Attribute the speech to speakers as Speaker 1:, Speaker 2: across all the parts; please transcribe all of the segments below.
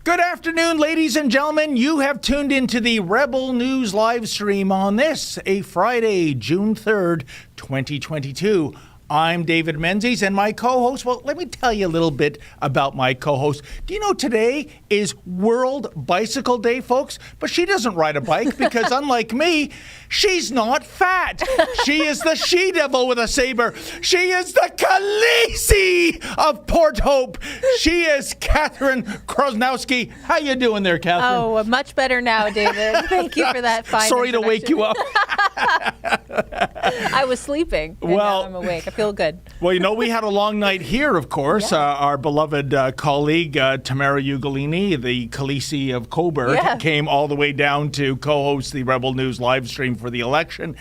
Speaker 1: Good afternoon, ladies and gentlemen. You have tuned into the Rebel News live stream on this, a Friday, June 3rd, 2022. I'm David Menzies, and my co-host, well, let me tell you a little bit about my co-host. Do you know today is World Bicycle Day, folks? But she doesn't ride a bike because, unlike me, she's not fat. She is the she-devil with a saber. She is the Khaleesi of Port Hope. She is Catherine Krosnowski. How you doing there, Catherine?
Speaker 2: Oh, much better now, David. Thank you for that fine
Speaker 1: Sorry to wake you up.
Speaker 2: I was sleeping, and now I'm awake. I feel good.
Speaker 1: Well, you know, we had a long night here, of course.
Speaker 2: Yeah.
Speaker 1: Our beloved colleague, Tamara Ugolini, the Khaleesi of Coburg, came all the way down to co-host the Rebel News live stream for the election.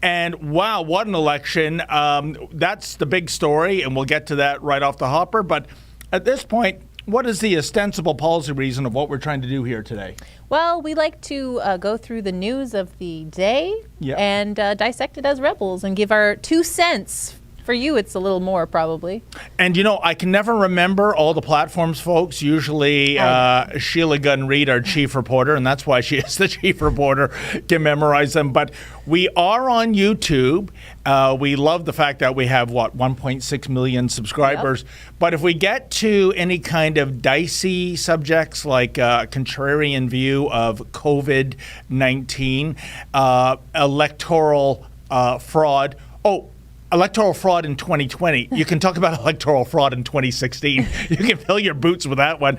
Speaker 1: And wow, what an election. That's the big story, and we'll get to that right off the hopper. But at this point, what is the ostensible policy reason of what we're trying to do here today?
Speaker 2: Well, we like to go through the news of the day and dissect it as rebels and give our 2 cents. For you, it's a little more, probably.
Speaker 1: And, you know, I can never remember all the platforms, folks. Usually, Sheila Gunn Reid, our chief reporter, and that's why she is the chief reporter, can memorize them. But we are on YouTube. We love the fact that we have, 1.6 million subscribers. Yep. But if we get to any kind of dicey subjects like contrarian view of COVID-19, electoral fraud, electoral fraud in 2020. You can talk about electoral fraud in 2016. You can fill your boots with that one.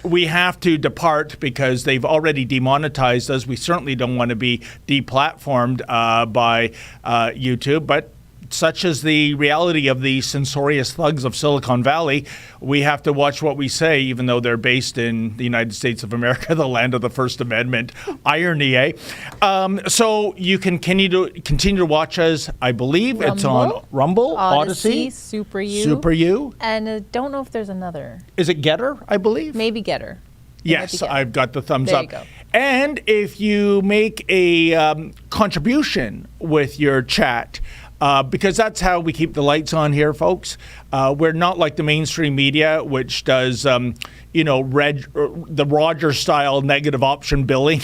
Speaker 1: We have to depart because they've already demonetized us. We certainly don't want to be deplatformed by YouTube, but such is the reality of the censorious thugs of Silicon Valley. We have to watch what we say, even though they're based in the United States of America, the land of the First Amendment. Irony, eh? So you can continue to watch us. I believe it's on Rumble, Odyssey,
Speaker 2: Super U. And I don't know if there's another.
Speaker 1: Is it Getter, I believe?
Speaker 2: Maybe Getter.
Speaker 1: Yes, I've got the thumbs up.
Speaker 2: There you go.
Speaker 1: And if you make a contribution with your chat, because that's how we keep the lights on here, folks. We're not like the mainstream media, which does, the Rogers-style negative option billing.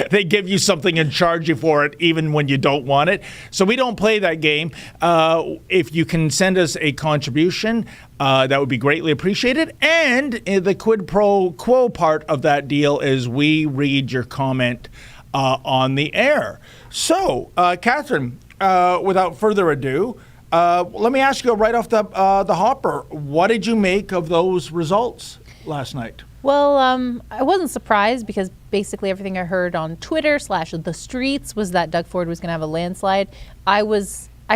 Speaker 1: They give you something and charge you for it, even when you don't want it. So we don't play that game. If you can send us a contribution, that would be greatly appreciated. And the quid pro quo part of that deal is we read your comment on the air. So, Catherine, without further ado, let me ask you right off the hopper, what did you make of those results last night?
Speaker 2: Well, I wasn't surprised because basically everything I heard on Twitter / the streets was that Doug Ford was going to have a landslide. I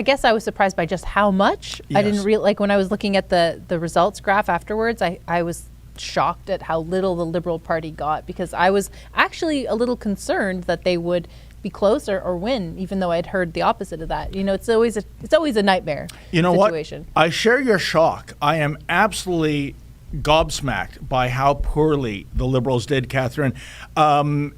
Speaker 2: guess I was surprised by just how much. Yes. I didn't when I was looking at the results graph afterwards, I was shocked at how little the Liberal Party got, because I was actually a little concerned that they would be close or win, even though I'd heard the opposite of that. You know, it's always a nightmare situation.
Speaker 1: What? I share your shock. I am absolutely gobsmacked by how poorly the Liberals did, Catherine. They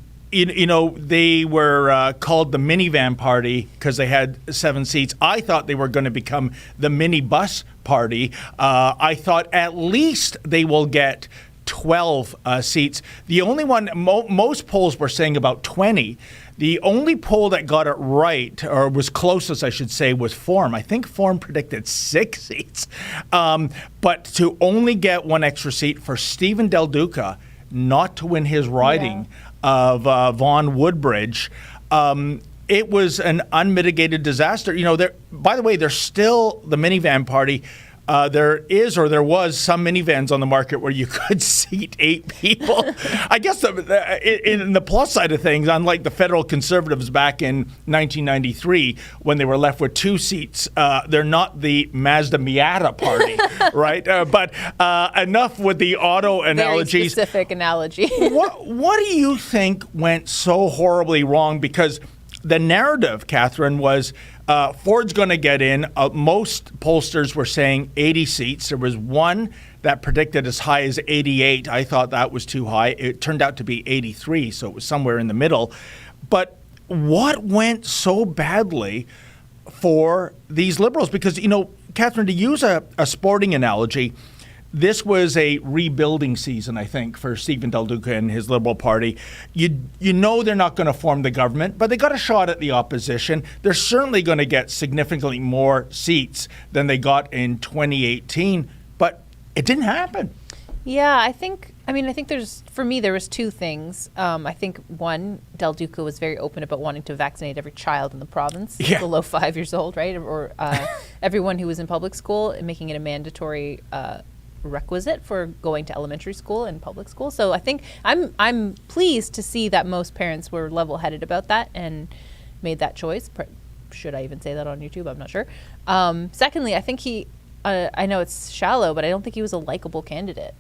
Speaker 1: were called the minivan party because they had 7 seats. I thought they were going to become the minibus party. I thought at least they will get 12 seats. The only one, most polls were saying about 20. The only poll that got it right, or was closest, I should say, was Forum. I think Forum predicted 6 seats. But to only get 1 extra seat for Stephen Del Duca not to win his riding of Vaughan Woodbridge, it was an unmitigated disaster. You know, by the way, there's still the minivan party. There was some minivans on the market where you could seat 8 people. I guess in the plus side of things, unlike the federal conservatives back in 1993 when they were left with 2 seats, they're not the Mazda Miata party, right? But enough with the auto analogies.
Speaker 2: Very specific analogy.
Speaker 1: What do you think went so horribly wrong? Because the narrative, Catherine, was Ford's going to get in. Most pollsters were saying 80 seats. There was one that predicted as high as 88. I thought that was too high. It turned out to be 83, so it was somewhere in the middle. But what went so badly for these Liberals? Because, you know, Catherine, to use a sporting analogy, this was a rebuilding season, I think, for Stephen Del Duca and his Liberal Party. You know they're not going to form the government, but they got a shot at the opposition. They're certainly going to get significantly more seats than they got in 2018, but it didn't happen.
Speaker 2: Yeah, I think for me, there was two things. I think one, Del Duca was very open about wanting to vaccinate every child in the province below 5 years old, right? Or everyone who was in public school, and making it a mandatory requisite for going to elementary school and public school. So I think I'm pleased to see that most parents were level-headed about that and made that choice. Should I even say that on YouTube? I'm not sure. Secondly, I think I know it's shallow, but I don't think he was a likable candidate.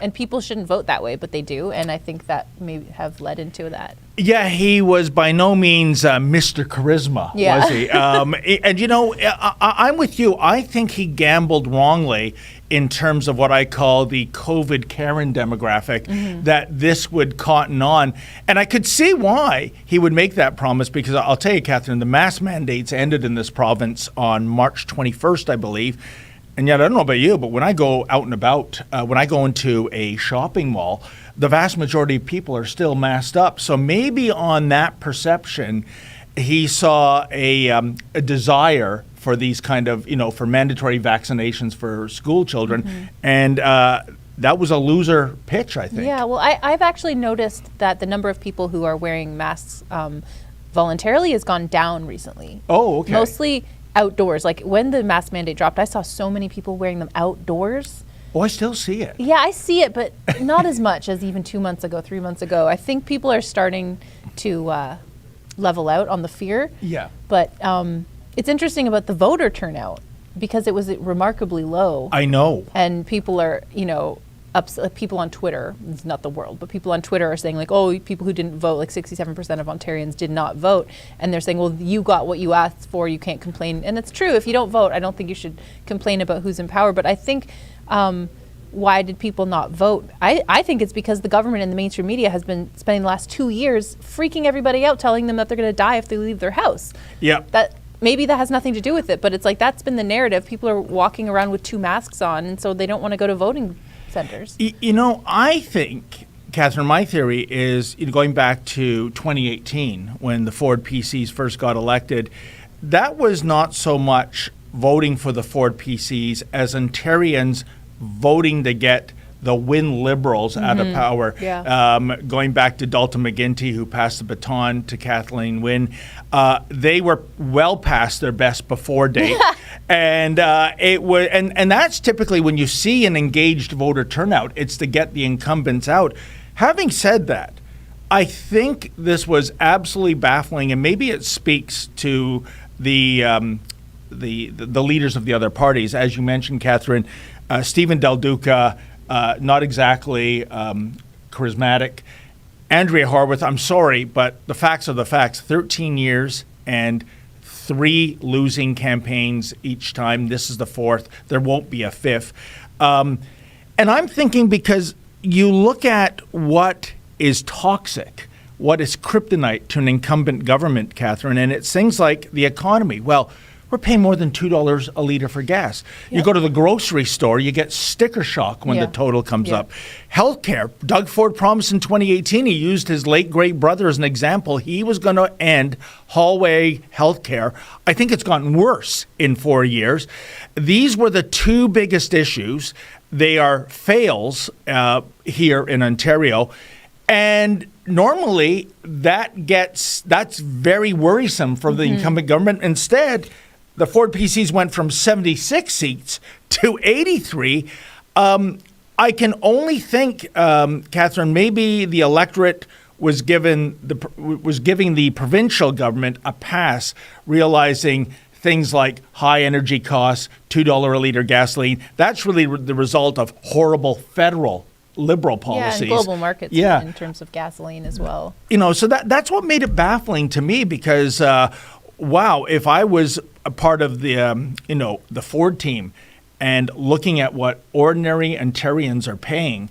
Speaker 2: And people shouldn't vote that way, but they do. And I think that may have led into that.
Speaker 1: Yeah, he was by no means Mr. Charisma, was he? And, you know, I'm with you. I think he gambled wrongly in terms of what I call the COVID Karen demographic, that this would cotton on. And I could see why he would make that promise, because I'll tell you, Catherine, the mask mandates ended in this province on March 21st, I believe. And yet, I don't know about you, but when I go out and about, when I go into a shopping mall, the vast majority of people are still masked up. So maybe on that perception, he saw a desire for these kind of, for mandatory vaccinations for school children. And that was a loser pitch, I think.
Speaker 2: Yeah, well, I've actually noticed that the number of people who are wearing masks voluntarily has gone down recently.
Speaker 1: Oh, okay.
Speaker 2: Mostly outdoors. Like when the mask mandate dropped, I saw so many people wearing them outdoors.
Speaker 1: Oh, I still see it.
Speaker 2: Yeah, I see it, but not as much as even 2 months ago, 3 months ago. I think people are starting to level out on the fear.
Speaker 1: Yeah.
Speaker 2: But it's interesting about the voter turnout, because it was remarkably low.
Speaker 1: I know.
Speaker 2: And people are, people on Twitter, it's not the world, but people on Twitter are saying like, oh, people who didn't vote, like 67% of Ontarians did not vote. And they're saying, well, you got what you asked for, you can't complain. And it's true, if you don't vote, I don't think you should complain about who's in power. But I think, why did people not vote? I think it's because the government and the mainstream media has been spending the last 2 years freaking everybody out, telling them that they're going to die if they leave their house.
Speaker 1: Yeah.
Speaker 2: Maybe that has nothing to do with it, but it's like that's been the narrative. People are walking around with 2 masks on, and so they don't want to go to voting centers.
Speaker 1: I think, Catherine, my theory is, going back to 2018 when the Ford PCs first got elected, that was not so much voting for the Ford PCs as Ontarians voting to get the Win Liberals out of power.
Speaker 2: Yeah.
Speaker 1: Going back to Dalton McGuinty, who passed the baton to Kathleen Wynne, they were well past their best before date. And it was, and that's typically when you see an engaged voter turnout, it's to get the incumbents out. Having said that, I think this was absolutely baffling, and maybe it speaks to the leaders of the other parties. As you mentioned, Catherine, Stephen Del Duca, not exactly charismatic. Andrea Horwath, I'm sorry, but the facts are the facts. 13 years and 3 losing campaigns each time. This is the 4th. There won't be a 5th. And I'm thinking, because you look at what is toxic, what is kryptonite to an incumbent government, Catherine, and it's things like the economy. Well, we're paying more than $2 a liter for gas. Yep. You go to the grocery store, you get sticker shock when the total comes up. Healthcare. Doug Ford promised in 2018, he used his late great brother as an example. He was going to end hallway healthcare. I think it's gotten worse in 4 years. These were the 2 biggest issues. They are fails here in Ontario. And normally that's very worrisome for the incumbent government. Instead, the Ford PCs went from 76 seats to 83. I can only think, Catherine, maybe the electorate was giving the provincial government a pass, realizing things like high energy costs, $2 a liter gasoline. That's really the result of horrible federal Liberal policies.
Speaker 2: Yeah, and global markets in terms of gasoline as well.
Speaker 1: So that's what made it baffling to me, because, wow, if I was a part of the Ford team and looking at what ordinary Ontarians are paying,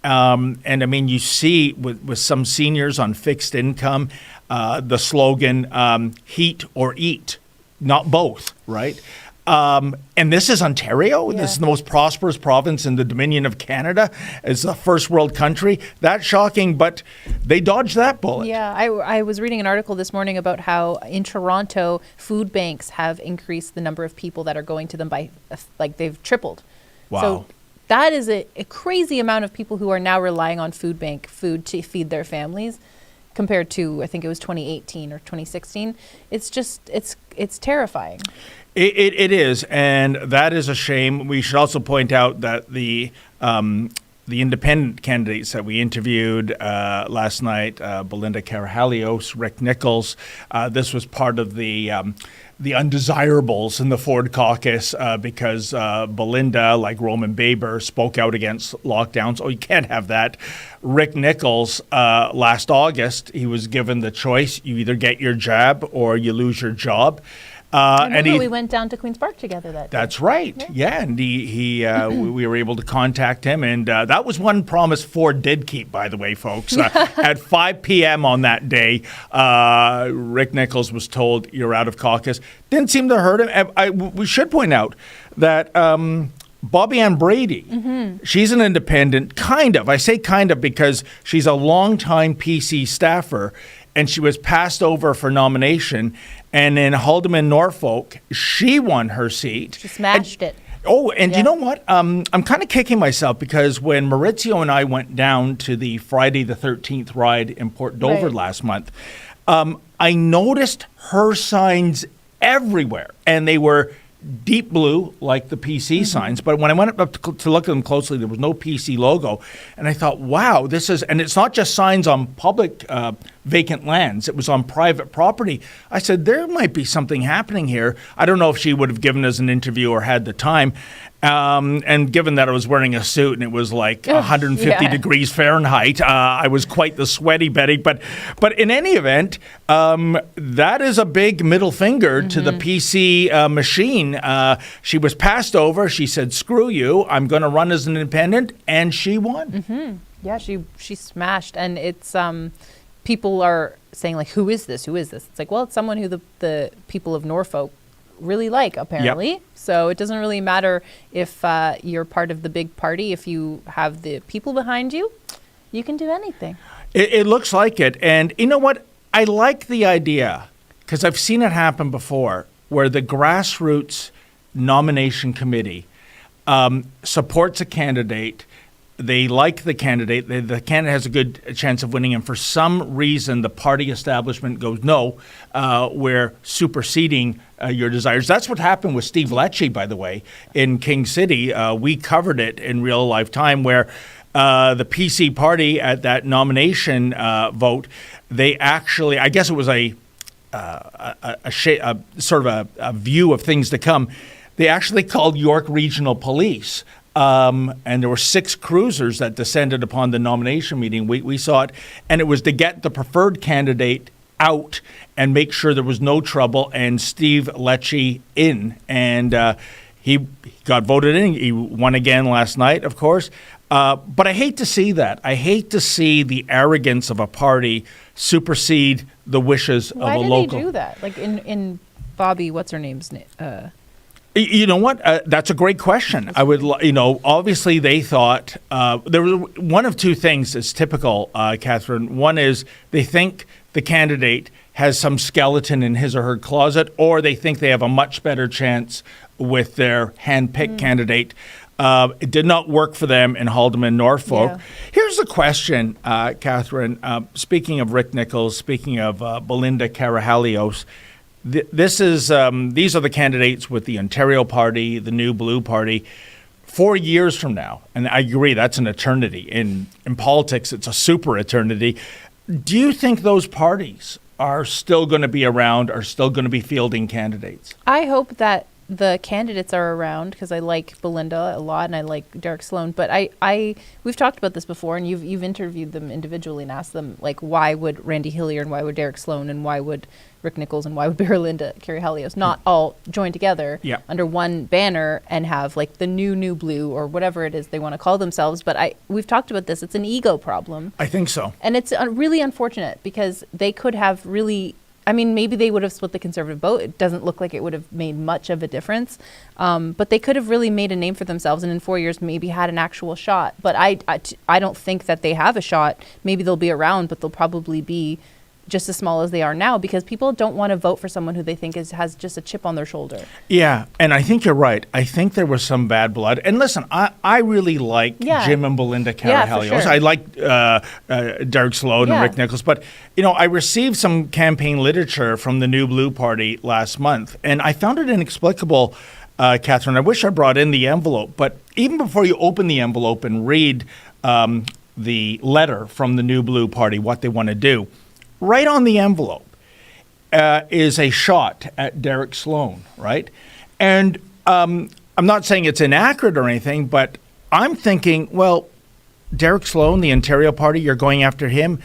Speaker 1: and I mean, you see with some seniors on fixed income, the slogan, heat or eat, not both, right? And this is Ontario.
Speaker 2: Yeah.
Speaker 1: This is the most prosperous province in the Dominion of Canada. It's a first world country. That's shocking, but they dodged that bullet.
Speaker 2: Yeah, I was reading an article this morning about how in Toronto, food banks have increased the number of people that are going to them by, like, they've tripled.
Speaker 1: Wow.
Speaker 2: So that is a crazy amount of people who are now relying on food bank food to feed their families compared to, I think it was 2018 or 2016. It's just, it's terrifying.
Speaker 1: It is, and that is a shame. We should also point out that the independent candidates that we interviewed last night, Belinda Carahalios, Rick Nichols, this was part of the undesirables in the Ford caucus because Belinda, like Roman Baber, spoke out against lockdowns. Oh, you can't have that. Rick Nichols, last August, he was given the choice. You either get your jab or you lose your job.
Speaker 2: We went down to Queen's Park together that day.
Speaker 1: That's right. Yeah, and we were able to contact him, and that was one promise Ford did keep, by the way, folks. At 5 p.m. on that day, Rick Nichols was told, "You're out of caucus." Didn't seem to hurt him. We should point out that Bobby Ann Brady, she's an independent, kind of. I say kind of because she's a longtime PC staffer, and she was passed over for nomination. And in Haldimand, Norfolk, she won her seat.
Speaker 2: She smashed it.
Speaker 1: Oh, and you know what? I'm kind of kicking myself because when Maurizio and I went down to the Friday the 13th ride in Port Dover last month, I noticed her signs everywhere, and they were deep blue like the PC signs, but when I went up to look at them closely, there was no PC logo, and I thought, wow, this is, and it's not just signs on public vacant lands, it was on private property. I said, there might be something happening here. I don't know if she would have given us an interview or had the time. And given that I was wearing a suit and it was like 150 degrees Fahrenheit, I was quite the sweaty Betty. But in any event, that is a big middle finger to the PC machine. She was passed over. She said, "Screw you! I'm going to run as an independent," and she won.
Speaker 2: Yeah, she smashed, and it's people are saying, like, "Who is this? Who is this?" It's like, well, it's someone who the people of Norfolk really like, apparently. Yep. So it doesn't really matter if you're part of the big party. If you have the people behind you, you can do anything.
Speaker 1: It looks like it. And you know what? I like the idea because I've seen it happen before where the grassroots nomination committee supports a candidate. They like the candidate. The candidate has a good chance of winning. And for some reason, the party establishment goes, no, we're superseding your desires. That's what happened with Steve Lecce, by the way, in King City. We covered it in real life time where the PC party at that nomination vote, they actually, I guess it was a sort of a view of things to come. They actually called York Regional Police. And there were 6 cruisers that descended upon the nomination meeting. We saw it, and it was to get the preferred candidate out and make sure there was no trouble, and Steve Lecce in. And he got voted in. He won again last night, of course. But I hate to see that. I hate to see the arrogance of a party supersede the wishes of a local.
Speaker 2: Why do they do that? Like in Bobby, what's her name's name?
Speaker 1: You know what? That's a great question. I would, obviously they thought there was one of two things that's typical, Catherine. One is they think the candidate has some skeleton in his or her closet, or they think they have a much better chance with their hand-picked candidate. It did not work for them in Haldimand, Norfolk. Yeah. Here's the question, Catherine. Speaking of Rick Nichols, speaking of Belinda Carahalios, these are the candidates with the Ontario Party, the New Blue Party. 4 years from now, and I agree, that's an eternity. In politics, it's a super eternity. Do you think those parties are still going to be around, are still going to be fielding candidates?
Speaker 2: I hope that the candidates are around because I like Belinda a lot and I like Derek Sloan. But we've talked about this before, and you've interviewed them individually and asked them, like, why would Randy Hillier and why would Derek Sloan and why would Rick Nichols and why would Belinda Carahalios not all join together under one banner and have like the new blue or whatever it is they want to call themselves. But we've talked about this. It's an ego problem.
Speaker 1: I think so.
Speaker 2: And it's really unfortunate because they could have really I mean, maybe they would have split the Conservative vote. It doesn't look like it would have made much of a difference. But they could have really made a name for themselves and in 4 years maybe had an actual shot. But I don't think that they have a shot. Maybe they'll be around, but they'll probably be just as small as they are now because people don't want to vote for someone who they think has just a chip on their shoulder.
Speaker 1: Yeah, and I think you're right. I think there was some bad blood. And listen, I really like Jim and Belinda Carahalios.
Speaker 2: Yeah, sure.
Speaker 1: I like Derek Sloan and Rick Nichols. But, I received some campaign literature from the New Blue Party last month, and I found it inexplicable, Catherine. I wish I brought in the envelope. But even before you open the envelope and read the letter from the New Blue Party, what they want to do, right on the envelope is a shot at Derek Sloan, right? And I'm not saying it's inaccurate or anything, but I'm thinking, well, Derek Sloan, the Ontario Party, you're going after him.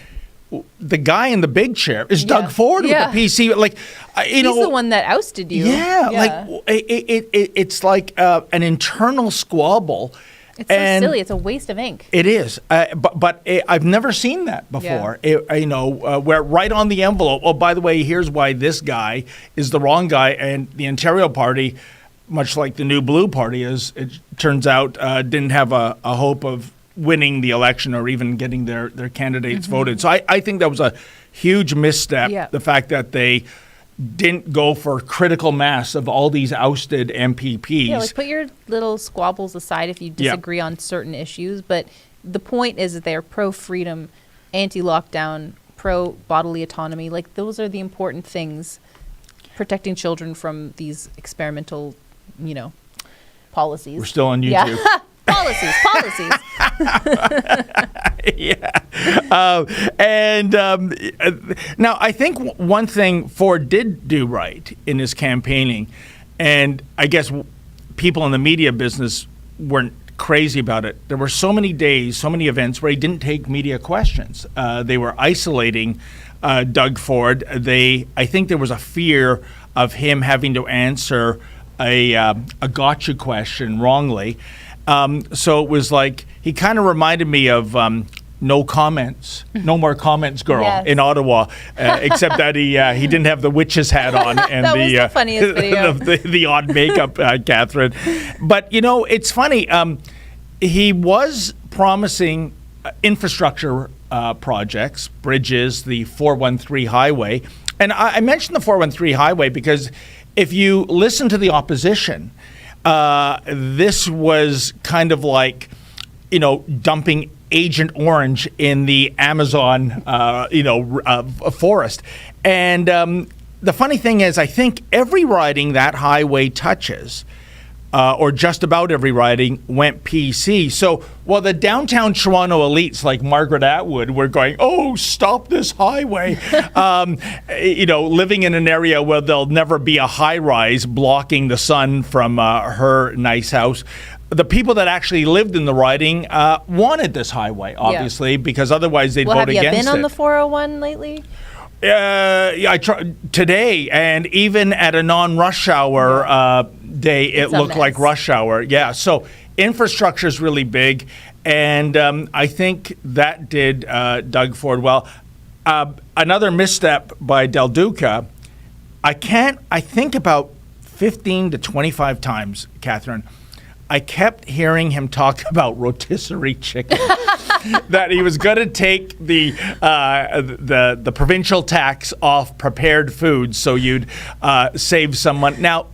Speaker 1: The guy in the big chair is Doug Ford with the PC. Like,
Speaker 2: he's the one that ousted you.
Speaker 1: Yeah. Like it's like an internal squabble.
Speaker 2: It's so silly. It's a waste of ink.
Speaker 1: It is. But I've never seen that before. Where right on the envelope, oh, by the way, here's why this guy is the wrong guy. And the Ontario Party, much like the New Blue Party, it turns out, didn't have a hope of winning the election or even getting their candidates voted. So I think that was a huge misstep, the fact that they didn't go for critical mass of all these ousted MPPs.
Speaker 2: Yeah, like put your little squabbles aside if you disagree on certain issues, but the point is that they're pro-freedom, anti-lockdown, pro-bodily autonomy. Like those are the important things, protecting children from these experimental, policies.
Speaker 1: We're still on YouTube.
Speaker 2: Yeah. Policies.
Speaker 1: Now, I think one thing Ford did do right in his campaigning, and I guess people in the media business weren't crazy about it. There were so many days, so many events where he didn't take media questions. They were isolating Doug Ford. I think there was a fear of him having to answer a gotcha question wrongly. So it was like, he kind of reminded me of No Comments, No More Comments Girl in Ottawa, except that he didn't have the witch's hat on and
Speaker 2: that was the funniest video.
Speaker 1: the odd makeup, Catherine. But, it's funny. He was promising infrastructure projects, bridges, the 413 highway. And I mentioned the 413 highway because if you listen to the opposition, this was kind of like, dumping Agent Orange in the Amazon, forest. And the funny thing is, I think every riding that highway touches, or just about every riding, went PC. So while the downtown Toronto elites like Margaret Atwood were going, oh, stop this highway, living in an area where there'll never be a high-rise blocking the sun from her nice house, the people that actually lived in the riding wanted this highway, obviously, because otherwise they'd vote against it.
Speaker 2: Have you been on the 401 lately?
Speaker 1: I today, and even at a non-rush hour day, it looked like rush hour. Yeah, so infrastructure is really big, and I think that did Doug Ford well. Another misstep by Del Duca. I think about 15 to 25 times, Catherine, I kept hearing him talk about rotisserie chicken. That he was going to take the provincial tax off prepared foods so you'd save some money. Now,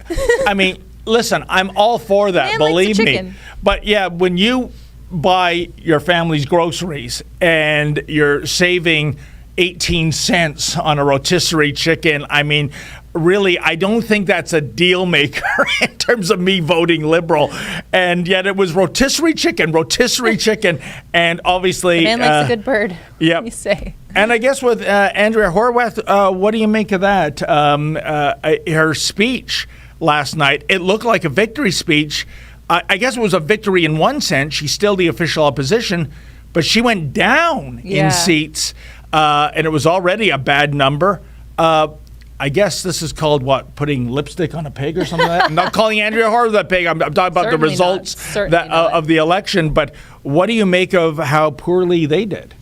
Speaker 1: I mean, listen, I'm all for that, believe me. But yeah, when you buy your family's groceries and you're saving 18 cents on a rotisserie chicken, I mean, really, I don't think that's a deal maker in terms of me voting Liberal. And yet it was rotisserie chicken. And obviously...
Speaker 2: The man likes a good bird,
Speaker 1: yep.
Speaker 2: You say.
Speaker 1: And I guess with Andrea Horwath, what do you make of that? Her speech last night, it looked like a victory speech. I guess it was a victory in one sense. She's still the official opposition, but she went down in seats, and it was already a bad number. I guess this is called what? Putting lipstick on a pig or something like that? I'm not calling Andrea Horwath a pig. I'm talking about
Speaker 2: Certainly
Speaker 1: the results of the election. But what do you make of how poorly they did?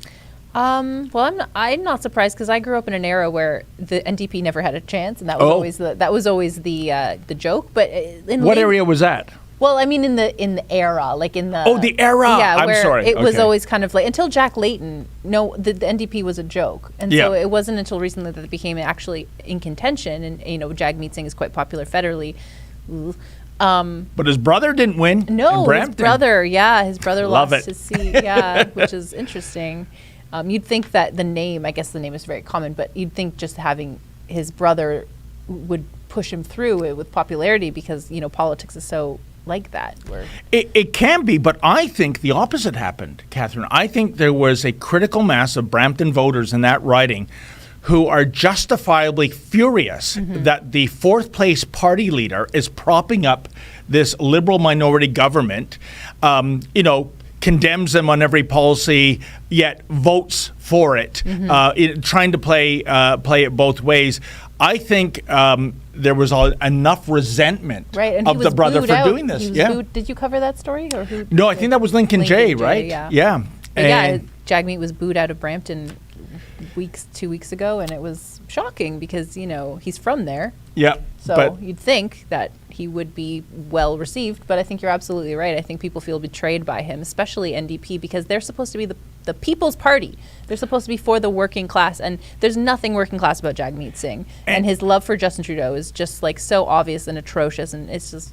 Speaker 2: Well, I'm not surprised because I grew up in an era where the NDP never had a chance, and that was always the joke. But
Speaker 1: what area was that?
Speaker 2: Well, I mean, in the era, like in the
Speaker 1: the era.
Speaker 2: yeah,
Speaker 1: I'm
Speaker 2: where
Speaker 1: sorry.
Speaker 2: It was always kind of like until Jack Layton. No, the NDP was a joke, and so it wasn't until recently that it became actually in contention. And Jagmeet Singh is quite popular federally.
Speaker 1: But his brother didn't win.
Speaker 2: No,
Speaker 1: in Brampton.
Speaker 2: his brother lost his seat. Yeah, which is interesting. You'd think that the name is very common, but you'd think just having his brother would push him through it with popularity because politics is so like that.
Speaker 1: It can be, but I think the opposite happened, Catherine. I think there was a critical mass of Brampton voters in that riding who are justifiably furious that the fourth place party leader is propping up this liberal minority government, condemns them on every policy, yet votes for it, trying to play it both ways. I think there was enough resentment of the brother for doing this.
Speaker 2: Did you cover that story? Or who?
Speaker 1: No, I think that was Lincoln Jay, right?
Speaker 2: Yeah. Jagmeet was booed out of Brampton 2 weeks ago, and it was shocking because he's from there. Yeah. So you'd think that he would be well received, but I think you're absolutely right. I think people feel betrayed by him, especially NDP, because they're supposed to be the people's party. They're supposed to be for the working class, and there's nothing working class about Jagmeet Singh. And his love for Justin Trudeau is just like so obvious and atrocious, and it's just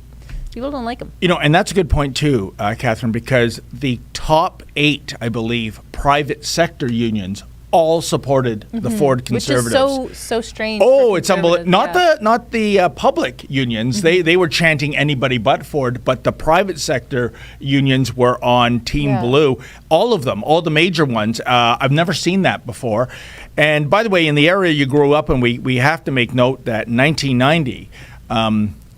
Speaker 2: people don't like him.
Speaker 1: And that's a good point too, Catherine, because the top 8, I believe, private sector unions all supported the Ford Conservatives.
Speaker 2: Which is so strange.
Speaker 1: Oh, it's unbelievable. Not the public unions. They were chanting anybody but Ford, but the private sector unions were on Team Blue. All of them, all the major ones. I've never seen that before. And by the way, in the area you grew up in, we have to make note that 1990.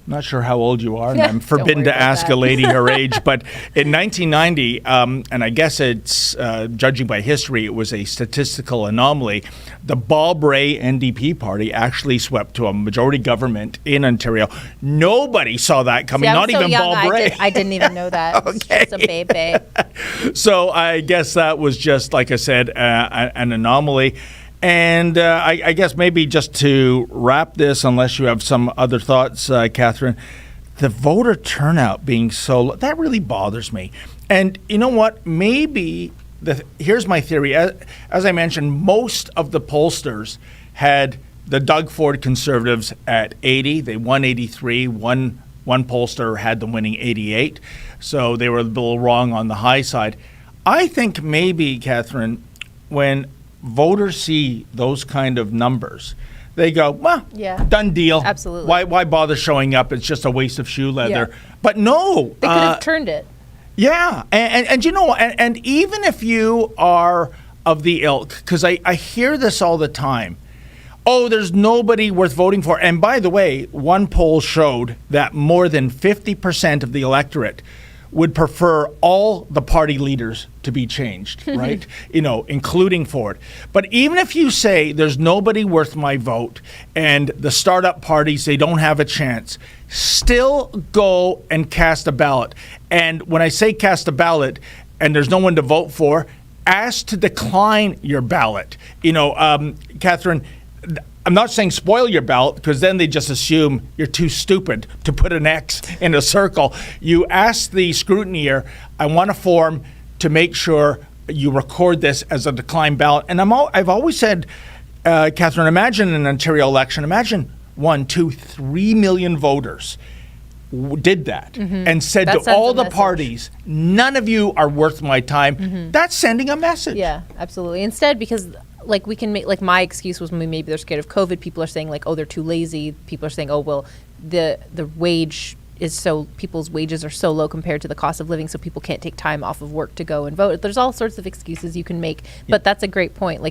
Speaker 1: Not sure how old you are, and I'm forbidden to ask a lady her age, but in 1990, and I guess it's, judging by history, it was a statistical anomaly, the Bob Rae NDP party actually swept to a majority government in Ontario. Nobody saw that coming, not even Bob Rae.
Speaker 2: I didn't even know that. Okay. Just a baby.
Speaker 1: So I guess that was just, like I said, an anomaly. And I guess maybe just to wrap this, unless you have some other thoughts, Catherine, the voter turnout being so low, that really bothers me. And you know what? Maybe, here's my theory. As I mentioned, most of the pollsters had the Doug Ford Conservatives at 80. They won 83. One pollster had them winning 88. So they were a little wrong on the high side. I think maybe, Catherine, when voters see those kind of numbers, they go, well, done deal.
Speaker 2: Absolutely.
Speaker 1: Why bother showing up? It's just a waste of shoe leather. Yeah. But no.
Speaker 2: They could have turned it.
Speaker 1: Yeah. And and even if you are of the ilk, because I hear this all the time, there's nobody worth voting for. And by the way, one poll showed that more than 50% of the electorate would prefer all the party leaders to be changed, right? Including Ford. But even if you say there's nobody worth my vote and the startup parties, they don't have a chance, still go and cast a ballot. And when I say cast a ballot and there's no one to vote for, ask to decline your ballot. Catherine, I'm not saying spoil your ballot, because then they just assume you're too stupid to put an X in a circle. You ask the scrutineer, I want a form to make sure you record this as a declined ballot. And I've always said, Catherine, imagine an Ontario election. Imagine 1, 2, 3 million voters did that and said that to all the parties, none of you are worth my time. That's sending a message.
Speaker 2: Yeah, absolutely. Instead, because we can make, my excuse was maybe they're scared of COVID. People are saying they're too lazy. People are saying, the wage is people's wages are so low compared to the cost of living, so people can't take time off of work to go and vote. There's all sorts of excuses you can make, but that's a great point.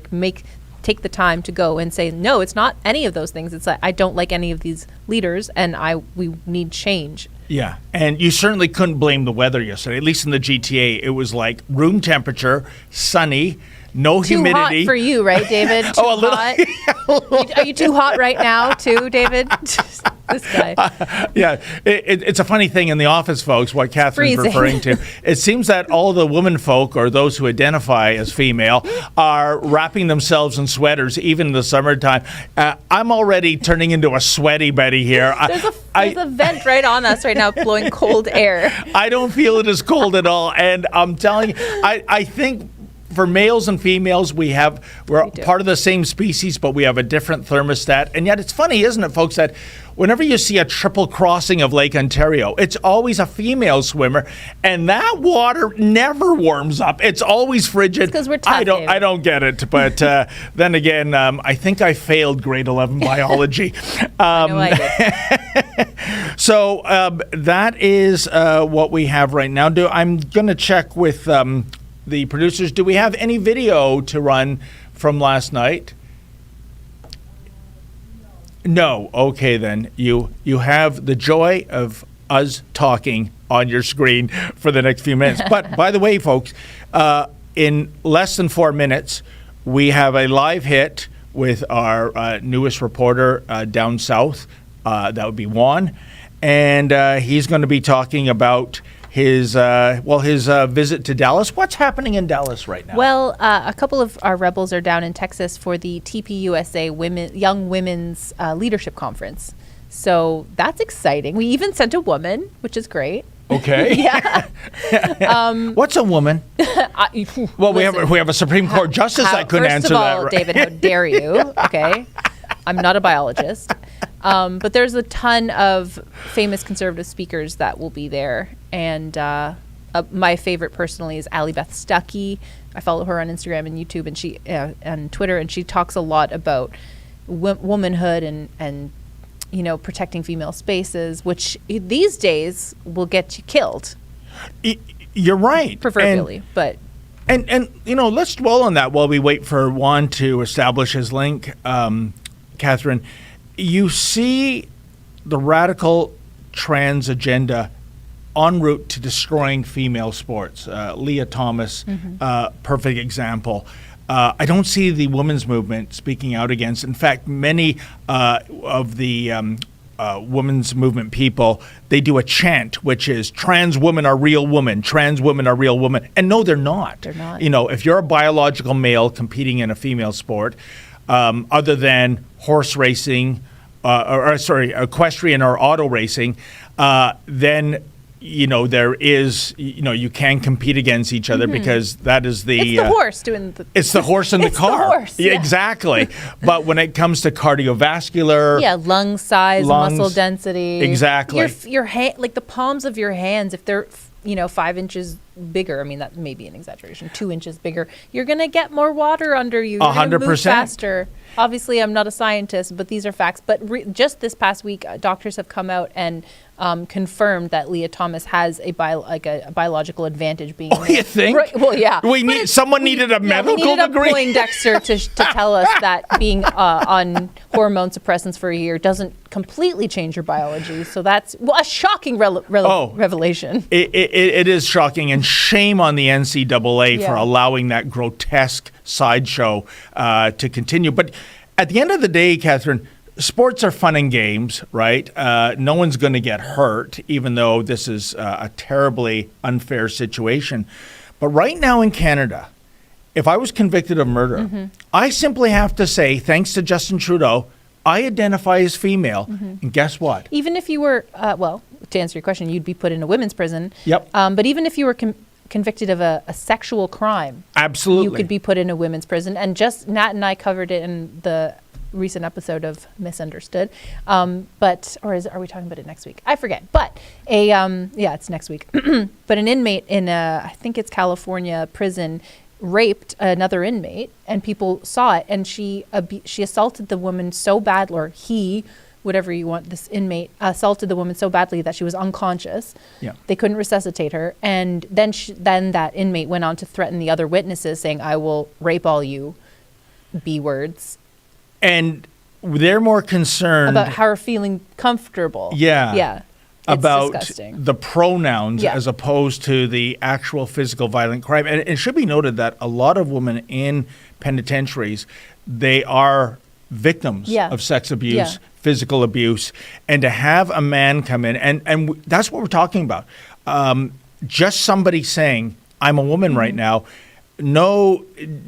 Speaker 2: Take the time to go and say, no, it's not any of those things. It's I don't like any of these leaders, and we need change.
Speaker 1: Yeah, and you certainly couldn't blame the weather yesterday. At least in the GTA, it was like room temperature, sunny, no
Speaker 2: Too
Speaker 1: humidity.
Speaker 2: hot for you, right, David? Too
Speaker 1: Oh, a little.
Speaker 2: hot. Are you too hot right now, too, David? This guy.
Speaker 1: Yeah, it's a funny thing in the office, folks, what Catherine's
Speaker 2: Freezing.
Speaker 1: referring to. It seems that all the women folk, or those who identify as female, are wrapping themselves in sweaters, even in the summertime. I'm already turning into a sweaty Betty here.
Speaker 2: There's a vent right on us right now, blowing cold air.
Speaker 1: I don't feel it as cold at all. And I'm telling you, I think for males and females, we're part of the same species, but we have a different thermostat. And yet it's funny, isn't it, folks, that whenever you see a triple crossing of Lake Ontario, it's always a female swimmer, and that water never warms up. It's always frigid.
Speaker 2: Because we're tough, David.
Speaker 1: I don't get it, but then again, I think I failed grade 11 biology.
Speaker 2: I know I did.
Speaker 1: So that is what we have right now. I'm going to check with the producers. Do we have any video to run from last night? No. Okay, then. You have the joy of us talking on your screen for the next few minutes. But by the way, folks, in less than 4 minutes, we have a live hit with our newest reporter down south. That would be Juan. And he's going to be talking about his visit to Dallas. What's happening in Dallas right now?
Speaker 2: Well, a couple of our rebels are down in Texas for the TPUSA Young Women's Leadership Conference. So that's exciting. We even sent a woman, which is great.
Speaker 1: Okay.
Speaker 2: Yeah.
Speaker 1: What's a woman? Well, we have a Supreme Court justice that couldn't answer that.
Speaker 2: First of all, David, how dare you? Okay. I'm not a biologist. But there's a ton of famous conservative speakers that will be there. And my favorite personally is Allie Beth Stuckey. I follow her on Instagram and YouTube and and Twitter, and she talks a lot about womanhood and protecting female spaces, which these days will get you killed.
Speaker 1: You're right.
Speaker 2: Proverbially, but...
Speaker 1: And let's dwell on that while we wait for Juan to establish his link, Catherine. You see the radical trans agenda en route to destroying female sports. Leah Thomas, perfect example. I don't see the women's movement speaking out against. In fact, many of the women's movement people, they do a chant, which is trans women are real women, trans women are real women. And no, they're not.
Speaker 2: They're not.
Speaker 1: If you're a biological male competing in a female sport, other than horse racing, equestrian or auto racing, then there is, you can compete against each other because that is the...
Speaker 2: It's the horse doing the...
Speaker 1: It's the horse in the car.
Speaker 2: The horse, yeah.
Speaker 1: Exactly. But when it comes to cardiovascular...
Speaker 2: Yeah, lung size, muscle density.
Speaker 1: Exactly.
Speaker 2: Your hand, like the palms of your hands, if they're 5 inches bigger, I mean, that may be an exaggeration, 2 inches bigger, you're going to get more water under you. You're
Speaker 1: 100%.
Speaker 2: Move faster. Obviously, I'm not a scientist, but these are facts. But just this past week, doctors have come out and confirmed that Leah Thomas has a biological advantage being...
Speaker 1: Oh, you think?
Speaker 2: Right, well, yeah.
Speaker 1: Someone needed a medical degree?
Speaker 2: We needed a Poindexter to tell us that being on hormone suppressants for a year doesn't completely change your biology. So that's a shocking revelation.
Speaker 1: It is shocking, and shame on the NCAA for allowing that grotesque sideshow to continue. But at the end of the day, Catherine, sports are fun and games, right? No one's going to get hurt, even though this is a terribly unfair situation. But right now in Canada, if I was convicted of murder, I simply have to say, thanks to Justin Trudeau, I identify as female. And guess what?
Speaker 2: Even if you were, to answer your question, you'd be put in a women's prison.
Speaker 1: Yep.
Speaker 2: But even if you were convicted of a sexual crime,
Speaker 1: absolutely,
Speaker 2: you could be put in a women's prison. And just Nat and I covered it in the recent episode of Misunderstood. Are we talking about it next week? I forget. But it's next week. But an inmate in I think it's California prison raped another inmate, and people saw it, and she assaulted the woman so bad, or he, whatever you want, this inmate assaulted the woman so badly that she was unconscious. Yeah. They couldn't resuscitate her, and then that inmate went on to threaten the other witnesses, saying, "I will rape all you B words."
Speaker 1: And they're more concerned
Speaker 2: about her feeling comfortable.
Speaker 1: Yeah.
Speaker 2: Yeah.
Speaker 1: about
Speaker 2: disgusting.
Speaker 1: the pronouns
Speaker 2: Yeah.
Speaker 1: as opposed to the actual physical violent crime. And it should be noted that a lot of women in penitentiaries, they are victims
Speaker 2: Yeah.
Speaker 1: of sex abuse,
Speaker 2: Yeah.
Speaker 1: physical abuse, and to have a man come in, and that's what we're talking about. Just somebody saying, I'm a woman right now, no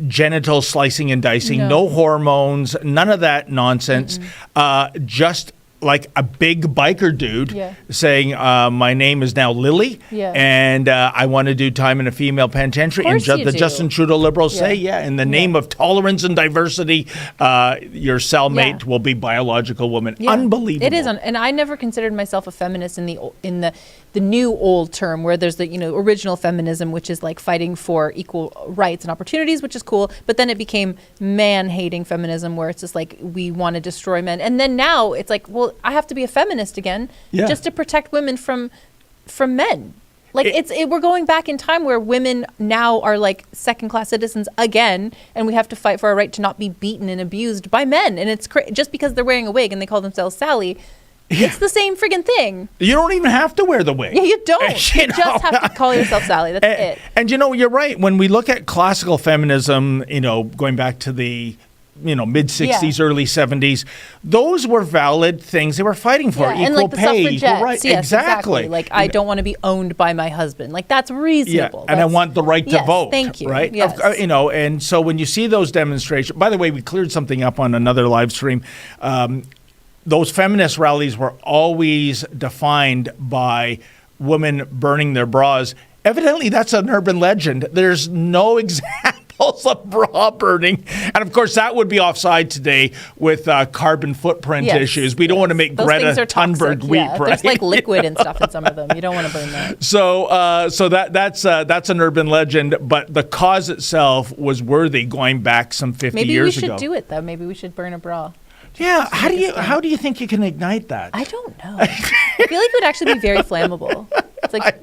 Speaker 1: genital slicing and dicing, no hormones, none of that nonsense, just like a big biker dude saying, my name is now Lily, and I want to do time in a female penitentiary. And the Justin Trudeau Liberals say, in the name of tolerance and diversity, your cellmate will be biological woman. Unbelievable.
Speaker 2: It is, and I never considered myself a feminist in the new old term, where there's the original feminism, which is like fighting for equal rights and opportunities, which is cool. But then it became man-hating feminism, where it's just like we want to destroy men. And then now it's like, well, I have to be a feminist again just to protect women from men. Like we're going back in time where women now are like second-class citizens again, and we have to fight for our right to not be beaten and abused by men. And it's just because they're wearing a wig and they call themselves Sally. It's the same friggin' thing.
Speaker 1: You don't even have to wear the wig.
Speaker 2: Yeah, you don't. You just have to call yourself Sally. That's it.
Speaker 1: And you're right. When we look at classical feminism, going back to the mid-60s, early 70s, those were valid things they were fighting for. Equal
Speaker 2: and like the
Speaker 1: pay, equal
Speaker 2: rights.
Speaker 1: Yes,
Speaker 2: exactly. Like, I don't want to be owned by my husband. Like, that's reasonable.
Speaker 1: And I want the right to vote.
Speaker 2: Thank you.
Speaker 1: Right?
Speaker 2: Yes.
Speaker 1: And so when you see those demonstrations, by the way, we cleared something up on another live stream. Those feminist rallies were always defined by women burning their bras. Evidently, that's an urban legend. There's no examples of bra burning. And of course, that would be offside today with carbon footprint issues. We don't want to make
Speaker 2: those
Speaker 1: Greta
Speaker 2: things are
Speaker 1: Thunberg
Speaker 2: toxic.
Speaker 1: weep, right?
Speaker 2: There's like liquid and stuff in some of them. You don't want to burn that.
Speaker 1: So that's an urban legend, but the cause itself was worthy going back some 50 years ago.
Speaker 2: Maybe we should do it, though. Maybe we should burn a bra.
Speaker 1: Yeah, how do you think you can ignite that?
Speaker 2: I don't know. I feel like it would actually be very flammable. It's like,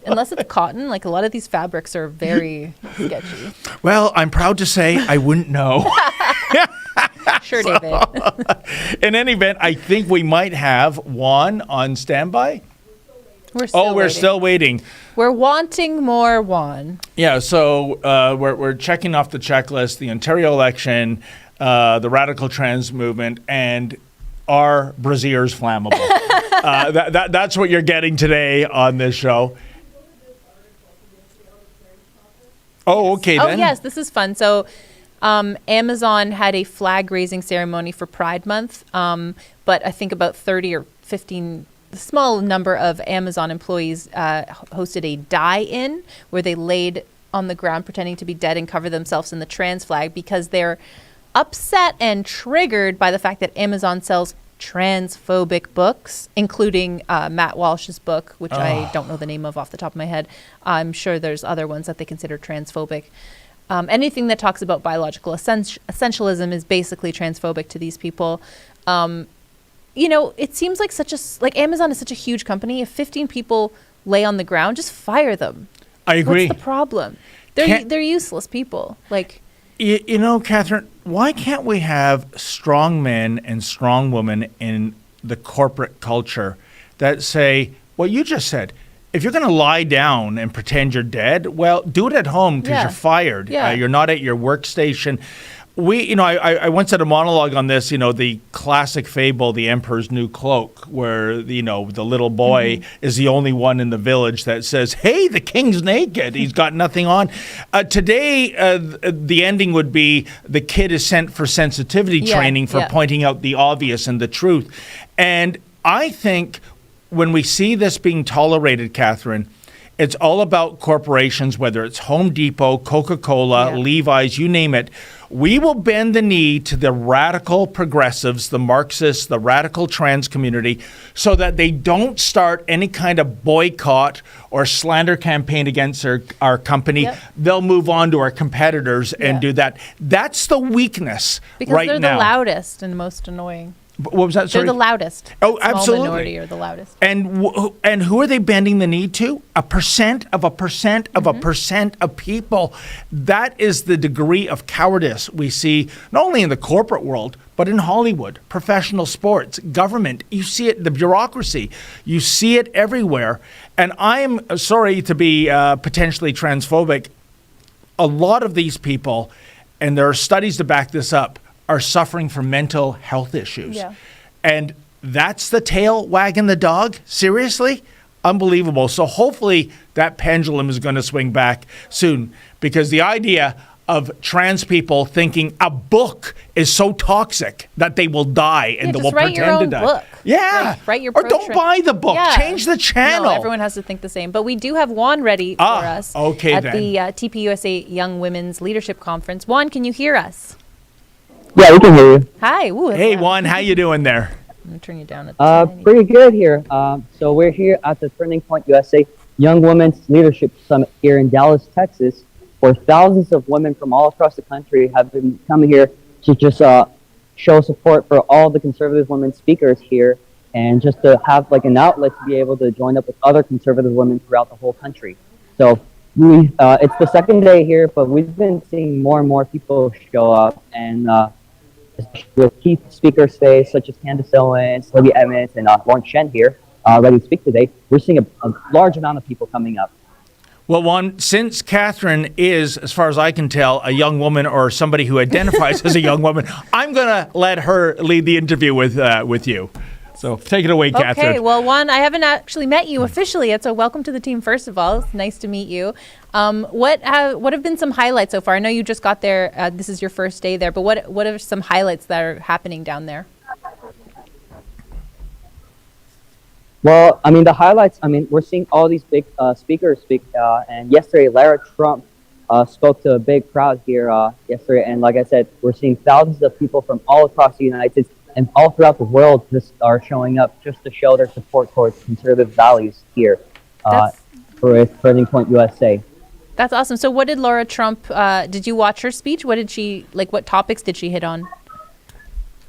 Speaker 2: unless it's cotton, like a lot of these fabrics are very sketchy.
Speaker 1: Well, I'm proud to say I wouldn't know.
Speaker 2: Sure, David.
Speaker 1: In any event, I think we might have Juan on standby.
Speaker 2: We're
Speaker 1: still waiting.
Speaker 2: We're wanting more Juan.
Speaker 1: Yeah, so we're checking off the checklist: the Ontario election, the radical trans movement, and are brassieres flammable? That's what you're getting today on this show. Oh, okay then.
Speaker 2: Oh, yes, this is fun. So Amazon had a flag-raising ceremony for Pride Month, but I think about 30 or 15, a small number of Amazon employees hosted a die-in where they laid on the ground pretending to be dead and cover themselves in the trans flag because they're upset and triggered by the fact that Amazon sells transphobic books, including Matt Walsh's book, which I don't know the name of off the top of my head. I'm sure there's other ones that they consider transphobic. Anything that talks about biological essentialism is basically transphobic to these people. It seems like Amazon is such a huge company. If 15 people lay on the ground, just fire them.
Speaker 1: I agree.
Speaker 2: What's the problem? They're useless people. Like,
Speaker 1: Catherine, why can't we have strong men and strong women in the corporate culture that say what you just said? If you're going to lie down and pretend you're dead, well, do it at home because you're fired.
Speaker 2: Yeah.
Speaker 1: You're not at your workstation. I once had a monologue on this, the classic fable, The Emperor's New Cloak, where, the little boy is the only one in the village that says, hey, the king's naked. He's got nothing on. Today, the ending would be the kid is sent for sensitivity training for pointing out the obvious and the truth. And I think when we see this being tolerated, Catherine, it's all about corporations, whether it's Home Depot, Coca-Cola, Levi's, you name it. We will bend the knee to the radical progressives, the Marxists, the radical trans community, so that they don't start any kind of boycott or slander campaign against our company. They'll move on to our competitors and do that. That's the weakness
Speaker 2: because
Speaker 1: right now.
Speaker 2: Because they're the loudest and most annoying.
Speaker 1: What was that? Sorry.
Speaker 2: They're the loudest.
Speaker 1: Oh,
Speaker 2: Small
Speaker 1: absolutely.
Speaker 2: minority are the loudest.
Speaker 1: And who are they bending the knee to? A percent of a percent of a percent of people. That is the degree of cowardice we see not only in the corporate world, but in Hollywood, professional sports, government. You see it, the bureaucracy. You see it everywhere. And I am sorry to be potentially transphobic. A lot of these people, and there are studies to back this up, are suffering from mental health issues.
Speaker 2: Yeah.
Speaker 1: And that's the tail wagging the dog? Seriously? Unbelievable. So hopefully that pendulum is going to swing back soon, because the idea of trans people thinking a book is so toxic that they will die and they will
Speaker 2: write your
Speaker 1: pretend to
Speaker 2: own
Speaker 1: die.
Speaker 2: book.
Speaker 1: Yeah.
Speaker 2: Write your
Speaker 1: or don't buy the book.
Speaker 2: Yeah.
Speaker 1: Change the channel.
Speaker 2: No, everyone has to think the same. But we do have Juan ready for us
Speaker 1: okay
Speaker 2: at
Speaker 1: then.
Speaker 2: the TPUSA Young Women's Leadership Conference. Juan, can you hear us?
Speaker 3: Yeah, we can hear you.
Speaker 2: Hi. Ooh,
Speaker 1: Hey,
Speaker 2: loud.
Speaker 1: Juan, how you doing there?
Speaker 2: I'm going to turn you down. At
Speaker 3: Pretty good here. So we're here at the Turning Point USA Young Women's Leadership Summit here in Dallas, Texas, where thousands of women from all across the country have been coming here to just show support for all the conservative women speakers here, and just to have like an outlet to be able to join up with other conservative women throughout the whole country. So it's the second day here, but we've been seeing more and more people show up, and with key speakers today, such as Candace Owens, Libby Emmons, and Lauren Shen here, ready to speak today. We're seeing a large amount of people coming up.
Speaker 1: Well, Juan, since Catherine is, as far as I can tell, a young woman or somebody who identifies as a young woman, I'm going to let her lead the interview with you. So take it away, Catherine.
Speaker 2: Okay, well, Juan, I haven't actually met you officially yet, so welcome to the team, first of all. It's nice to meet you. What have been some highlights so far? I know you just got there. This is your first day there, but what are some highlights that are happening down there?
Speaker 3: Well, I mean, the highlights, I mean, we're seeing all these big speakers speak, and yesterday, Lara Trump spoke to a big crowd here yesterday, and like I said, we're seeing thousands of people from all across the United States and all throughout the world just are showing up just to show their support towards conservative values here for Turning Point USA.
Speaker 2: That's awesome. So what did Laura Trump, did you watch her speech? What did she, like, what topics did she hit on?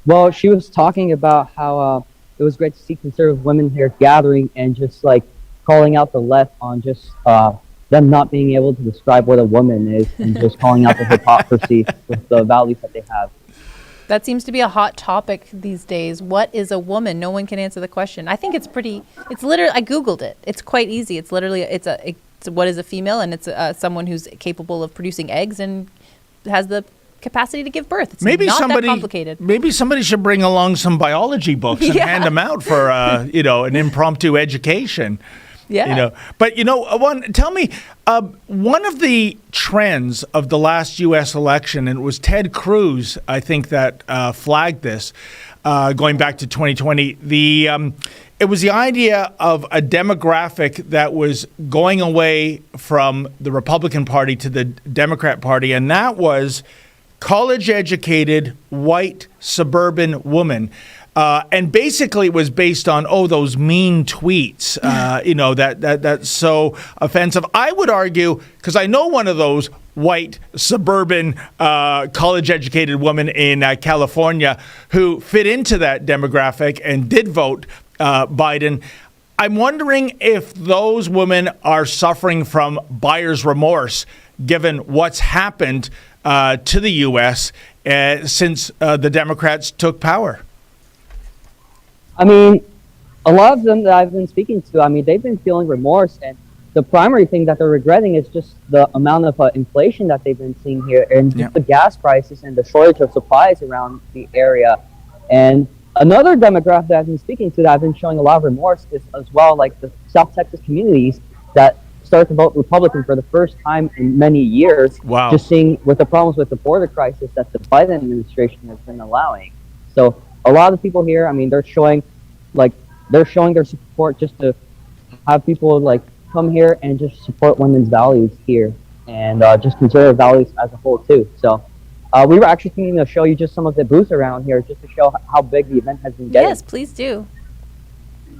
Speaker 3: Well, she was talking about how it was great to see conservative women here gathering and just like calling out the left on just them not being able to describe what a woman is, and just calling out the hypocrisy with the values that they have.
Speaker 2: That seems to be a hot topic these days. What is a woman? No one can answer the question. I think it's literally, I Googled it. It's quite easy. It's literally, it's what is a female? And it's someone who's capable of producing eggs and has the capacity to give birth. It's not that complicated.
Speaker 1: Maybe somebody should bring along some biology books and hand them out for, an impromptu education.
Speaker 2: Yeah.
Speaker 1: But tell me, one of the trends of the last U.S. election, and it was Ted Cruz, I think, that flagged this, going back to 2020. It was the idea of a demographic that was going away from the Republican Party to the Democrat Party, and that was college-educated, white, suburban woman. And basically it was based on, those mean tweets, that's so offensive. I would argue, because I know one of those white, suburban, college-educated women in California who fit into that demographic and did vote Biden. I'm wondering if those women are suffering from buyer's remorse, given what's happened to the U.S. Since the Democrats took power.
Speaker 3: I mean, a lot of them that I've been speaking to, I mean, they've been feeling remorse, and the primary thing that they're regretting is just the amount of inflation that they've been seeing here, and just the gas prices and the shortage of supplies around the area. And another demographic that I've been speaking to that I've been showing a lot of remorse is as well, like the South Texas communities that started to vote Republican for the first time in many years.
Speaker 1: Wow.
Speaker 3: Just seeing with the problems with the border crisis that the Biden administration has been allowing. So a lot of people here, I mean, they're showing their support just to have people like come here and just support women's values here, and just conservative values as a whole too. So we were actually thinking to show you just some of the booths around here just to show how big the event has been getting.
Speaker 2: Yes, please do.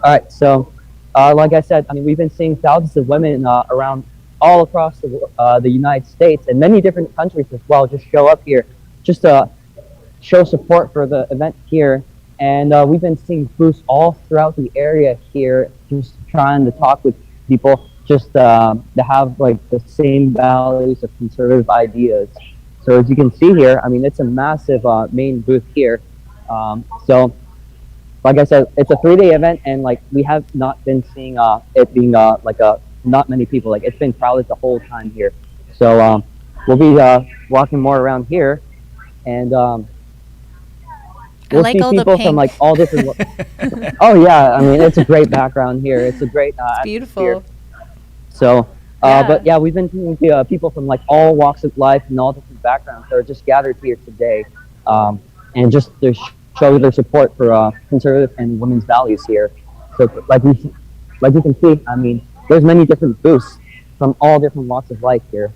Speaker 3: All right, so like I said, I mean, we've been seeing thousands of women around all across the United States and many different countries as well just show up here just to show support for the event here. And we've been seeing booths all throughout the area here, just trying to talk with people, just to have like the same values of conservative ideas. So as you can see here, I mean, it's a massive main booth here. So like I said, it's a 3-day event, and like we have not been seeing it being like not many people. Like it's been crowded the whole time here. So we'll be walking more around here, and we'll
Speaker 2: like
Speaker 3: see
Speaker 2: all the
Speaker 3: people from
Speaker 2: pink.
Speaker 3: like all different. Oh yeah, I mean it's a great background here. It's a great
Speaker 2: Beautiful.
Speaker 3: atmosphere. So,
Speaker 2: Yeah.
Speaker 3: but yeah, we've been seeing people from like all walks of life and all different backgrounds that are just gathered here today, and just to show their support for conservative and women's values here. So, like you can see, I mean, there's many different booths from all different walks of life here.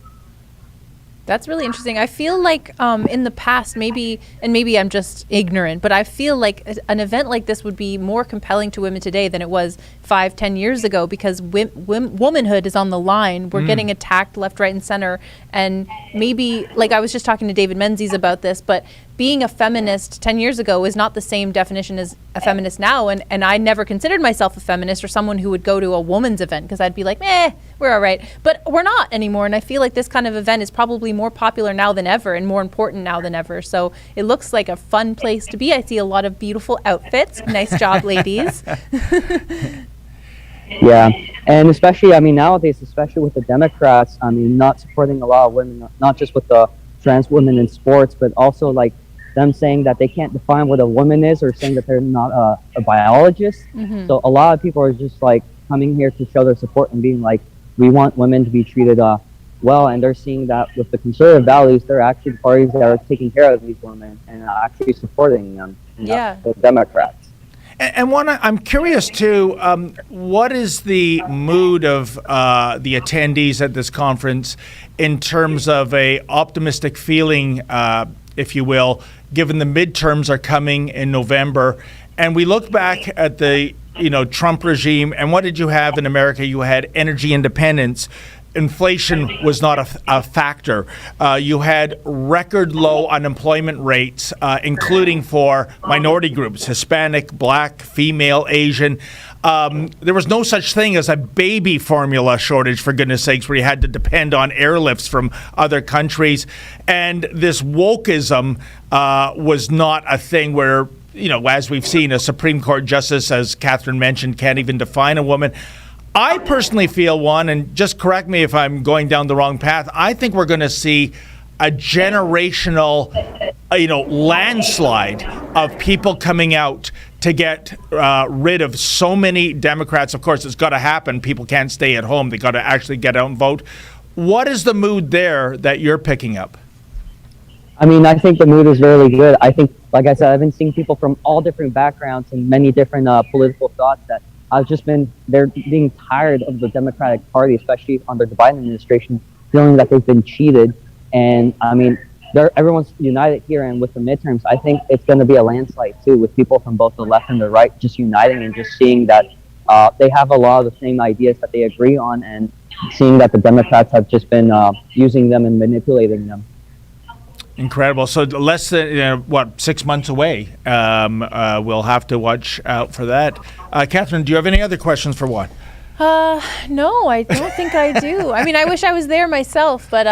Speaker 2: That's really interesting. I feel like in the past, maybe I'm just ignorant, but I feel like an event like this would be more compelling to women today than it was 5-10 years ago, because womanhood is on the line. We're getting attacked left, right, and center. And maybe, like I was just talking to David Menzies about this, but being a feminist 10 years ago is not the same definition as a feminist now. And I never considered myself a feminist or someone who would go to a woman's event, because I'd be like, we're all right. But we're not anymore. And I feel like this kind of event is probably more popular now than ever and more important now than ever. So it looks like a fun place to be. I see a lot of beautiful outfits. Nice job, ladies.
Speaker 3: Yeah, and especially, I mean, nowadays, especially with the Democrats, I mean, not supporting a lot of women, not just with the trans women in sports, but also like them saying that they can't define what a woman is, or saying that they're not a biologist. So a lot of people are just like coming here to show their support and being like, we want women to be treated well, and they're seeing that with the conservative values, they're actually the parties that are taking care of these women and actually supporting them.
Speaker 2: Yeah.
Speaker 3: The Democrats.
Speaker 1: And one, I'm curious too, what is the mood of the attendees at this conference in terms of a optimistic feeling, if you will, given the midterms are coming in November, and we look back at the Trump regime, and what did you have in America? You had energy independence. Inflation was not a factor. You had record low unemployment rates, including for minority groups, Hispanic, Black, female, Asian. There was no such thing as a baby formula shortage, for goodness sakes, where you had to depend on airlifts from other countries. And this wokeism was not a thing where, as we've seen, a Supreme Court justice, as Catherine mentioned, can't even define a woman. I personally feel, one, and just correct me if I'm going down the wrong path, I think we're going to see a generational, landslide of people coming out to get rid of so many Democrats. Of course, it's got to happen. People can't stay at home. They got to actually get out and vote. What is the mood there that you're picking up?
Speaker 3: I mean, I think the mood is really good. I think, like I said, I've been seeing people from all different backgrounds and many different political thoughts that they're being tired of the Democratic Party, especially under the Biden administration, feeling that they've been cheated. And I mean, everyone's united here, and with the midterms, I think it's going to be a landslide too, with people from both the left and the right just uniting and just seeing that they have a lot of the same ideas that they agree on, and seeing that the Democrats have just been using them and manipulating them.
Speaker 1: Incredible. So less than, 6 months away. We'll have to watch out for that. Catherine, do you have any other questions for Juan?
Speaker 2: No, I don't think I do. I mean, I wish I was there myself, but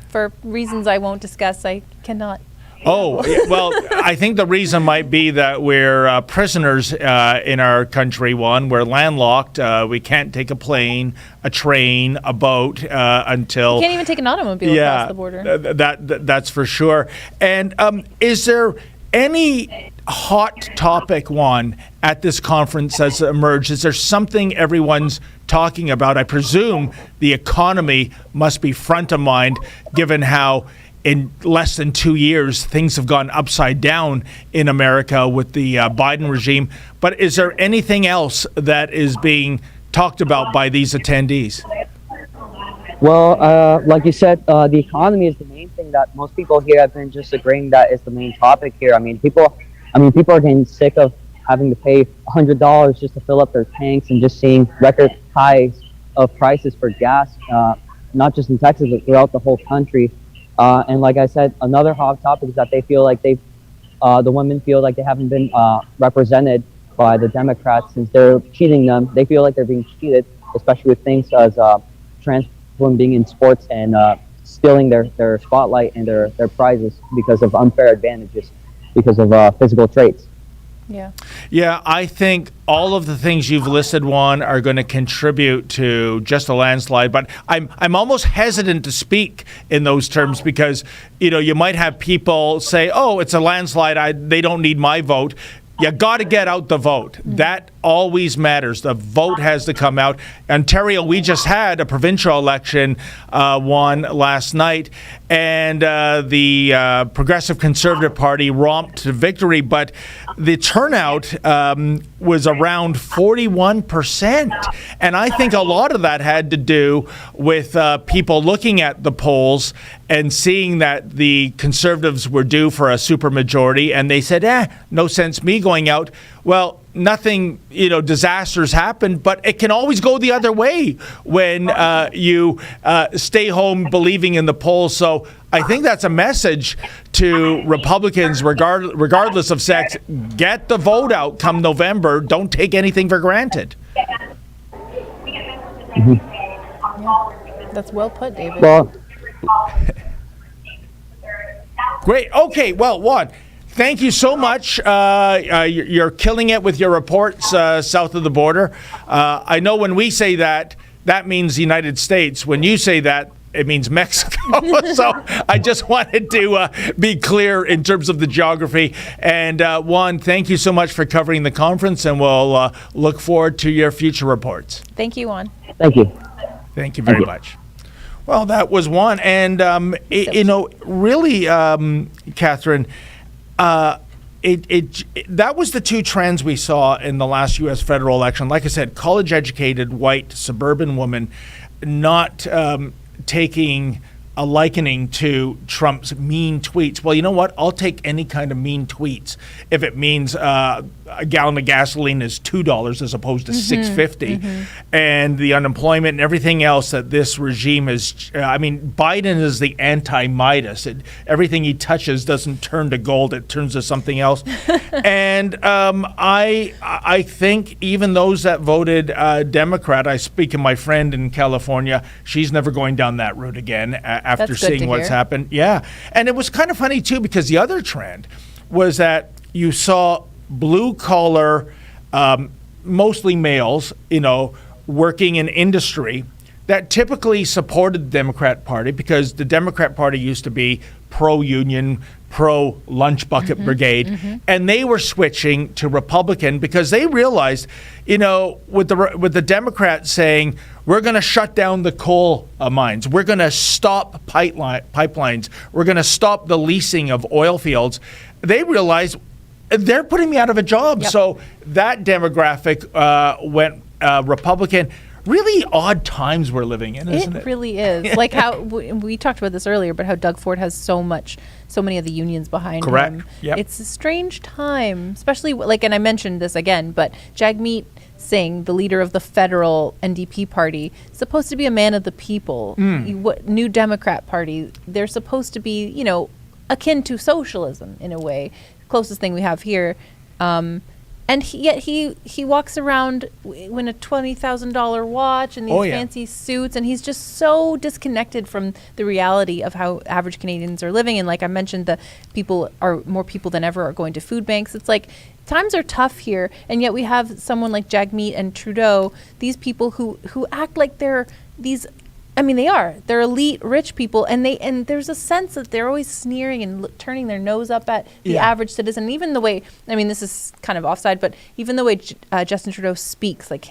Speaker 2: for reasons I won't discuss, I cannot.
Speaker 1: Oh, well, I think the reason might be that we're prisoners in our country, Juan. We're landlocked. We can't take a plane, a train, a boat until...
Speaker 2: You can't even take an automobile across the border.
Speaker 1: That's for sure. And is there any hot topic, Juan, at this conference that's emerged? Is there something everyone's talking about? I presume the economy must be front of mind, given how in less than 2 years, things have gone upside down in America with the Biden regime. But is there anything else that is being talked about by these attendees?
Speaker 3: Well, like you said, the economy is the main thing that most people here have been just agreeing that is the main topic here. I mean, people are getting sick of having to pay $100 just to fill up their tanks, and just seeing record highs of prices for gas, not just in Texas, but throughout the whole country. And like I said, another hot topic is that they feel like they've the women feel like they haven't been represented by the Democrats since they're cheating them. They feel like they're being cheated, especially with things as trans women being in sports and stealing their spotlight and their prizes because of unfair advantages, because of physical traits.
Speaker 2: Yeah.
Speaker 1: Yeah, I think all of the things you've listed, Juan, are going to contribute to just a landslide. But I'm almost hesitant to speak in those terms because, you might have people say, oh, it's a landslide. They don't need my vote. You got to get out the vote. That always matters. The vote has to come out. Ontario, we just had a provincial election won last night, and the Progressive Conservative Party romped to victory, but the turnout was around 41%. And I think a lot of that had to do with people looking at the polls and seeing that the Conservatives were due for a supermajority, and they said, no sense me going out. Well, nothing, disasters happen, but it can always go the other way when you stay home believing in the polls. So I think that's a message to Republicans, regardless of sex. Get the vote out come November. Don't take anything for granted.
Speaker 3: Mm-hmm.
Speaker 2: Yeah. That's well put, David.
Speaker 3: Well,
Speaker 1: great. Okay. Well, Juan, thank you so much. You're killing it with your reports south of the border. I know when we say that means the United States. When you say that, it means Mexico. So I just wanted to be clear in terms of the geography. And Juan, thank you so much for covering the conference, and we'll look forward to your future reports.
Speaker 2: Thank you, Juan.
Speaker 3: thank you.
Speaker 1: Thank you very much. Well, that was Juan. And, really, Catherine, that was the two trends we saw in the last U.S. federal election. Like I said, college-educated, white, suburban woman not taking a likening to Trump's mean tweets. Well, you know what? I'll take any kind of mean tweets if it means a gallon of gasoline is $2 as opposed to $6.50, and the unemployment and everything else that this regime is. Biden is the anti-Midas. Everything he touches doesn't turn to gold; it turns to something else. And I think even those that voted Democrat. I speak of my friend in California. She's never going down that route again after seeing what's happened. Yeah, and it was kind of funny too because the other trend was that you saw blue collar, mostly males, working in industry that typically supported the Democrat Party because the Democrat Party used to be pro-union, pro-lunch bucket brigade, and they were switching to Republican because they realized, with the Democrats saying, we're going to shut down the coal mines, we're going to stop pipelines, we're going to stop the leasing of oil fields, they realized they're putting me out of a job.
Speaker 2: Yep.
Speaker 1: So that demographic went Republican. Really odd times we're living in, isn't it?
Speaker 2: It really is. Like how we talked about this earlier, but how Doug Ford has so many of the unions behind him.
Speaker 1: Yep.
Speaker 2: It's a strange time, especially and I mentioned this again, but Jagmeet Singh, the leader of the federal NDP party, supposed to be a man of the people. New Democrat Party, they're supposed to be, akin to socialism in a way, closest thing we have here. And he walks around in a $20,000 watch and these fancy suits, and he's just so disconnected from the reality of how average Canadians are living. And like I mentioned, more people than ever are going to food banks. It's like times are tough here, and yet we have someone like Jagmeet and Trudeau, these people who act like they're these. They're elite rich people, and there's a sense that they're always sneering and turning their nose up at the average citizen. Even the way, this is kind of offside, but even the way Justin Trudeau speaks, like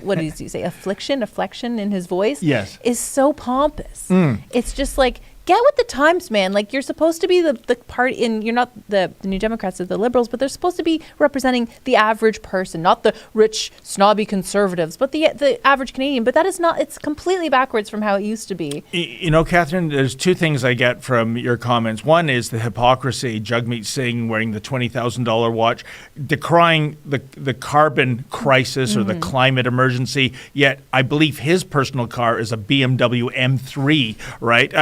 Speaker 2: what did you say, affliction in his voice, is so pompous. It's just like, get with the times, man. Like, you're supposed to be the party, and you're not the New Democrats or the Liberals, but they're supposed to be representing the average person, not the rich, snobby conservatives, but the average Canadian. But that is not, it's completely backwards from how it used to be.
Speaker 1: Catherine, there's two things I get from your comments. One is the hypocrisy, Jagmeet Singh wearing the $20,000 watch, decrying the carbon crisis or the climate emergency, yet I believe his personal car is a BMW M3, right?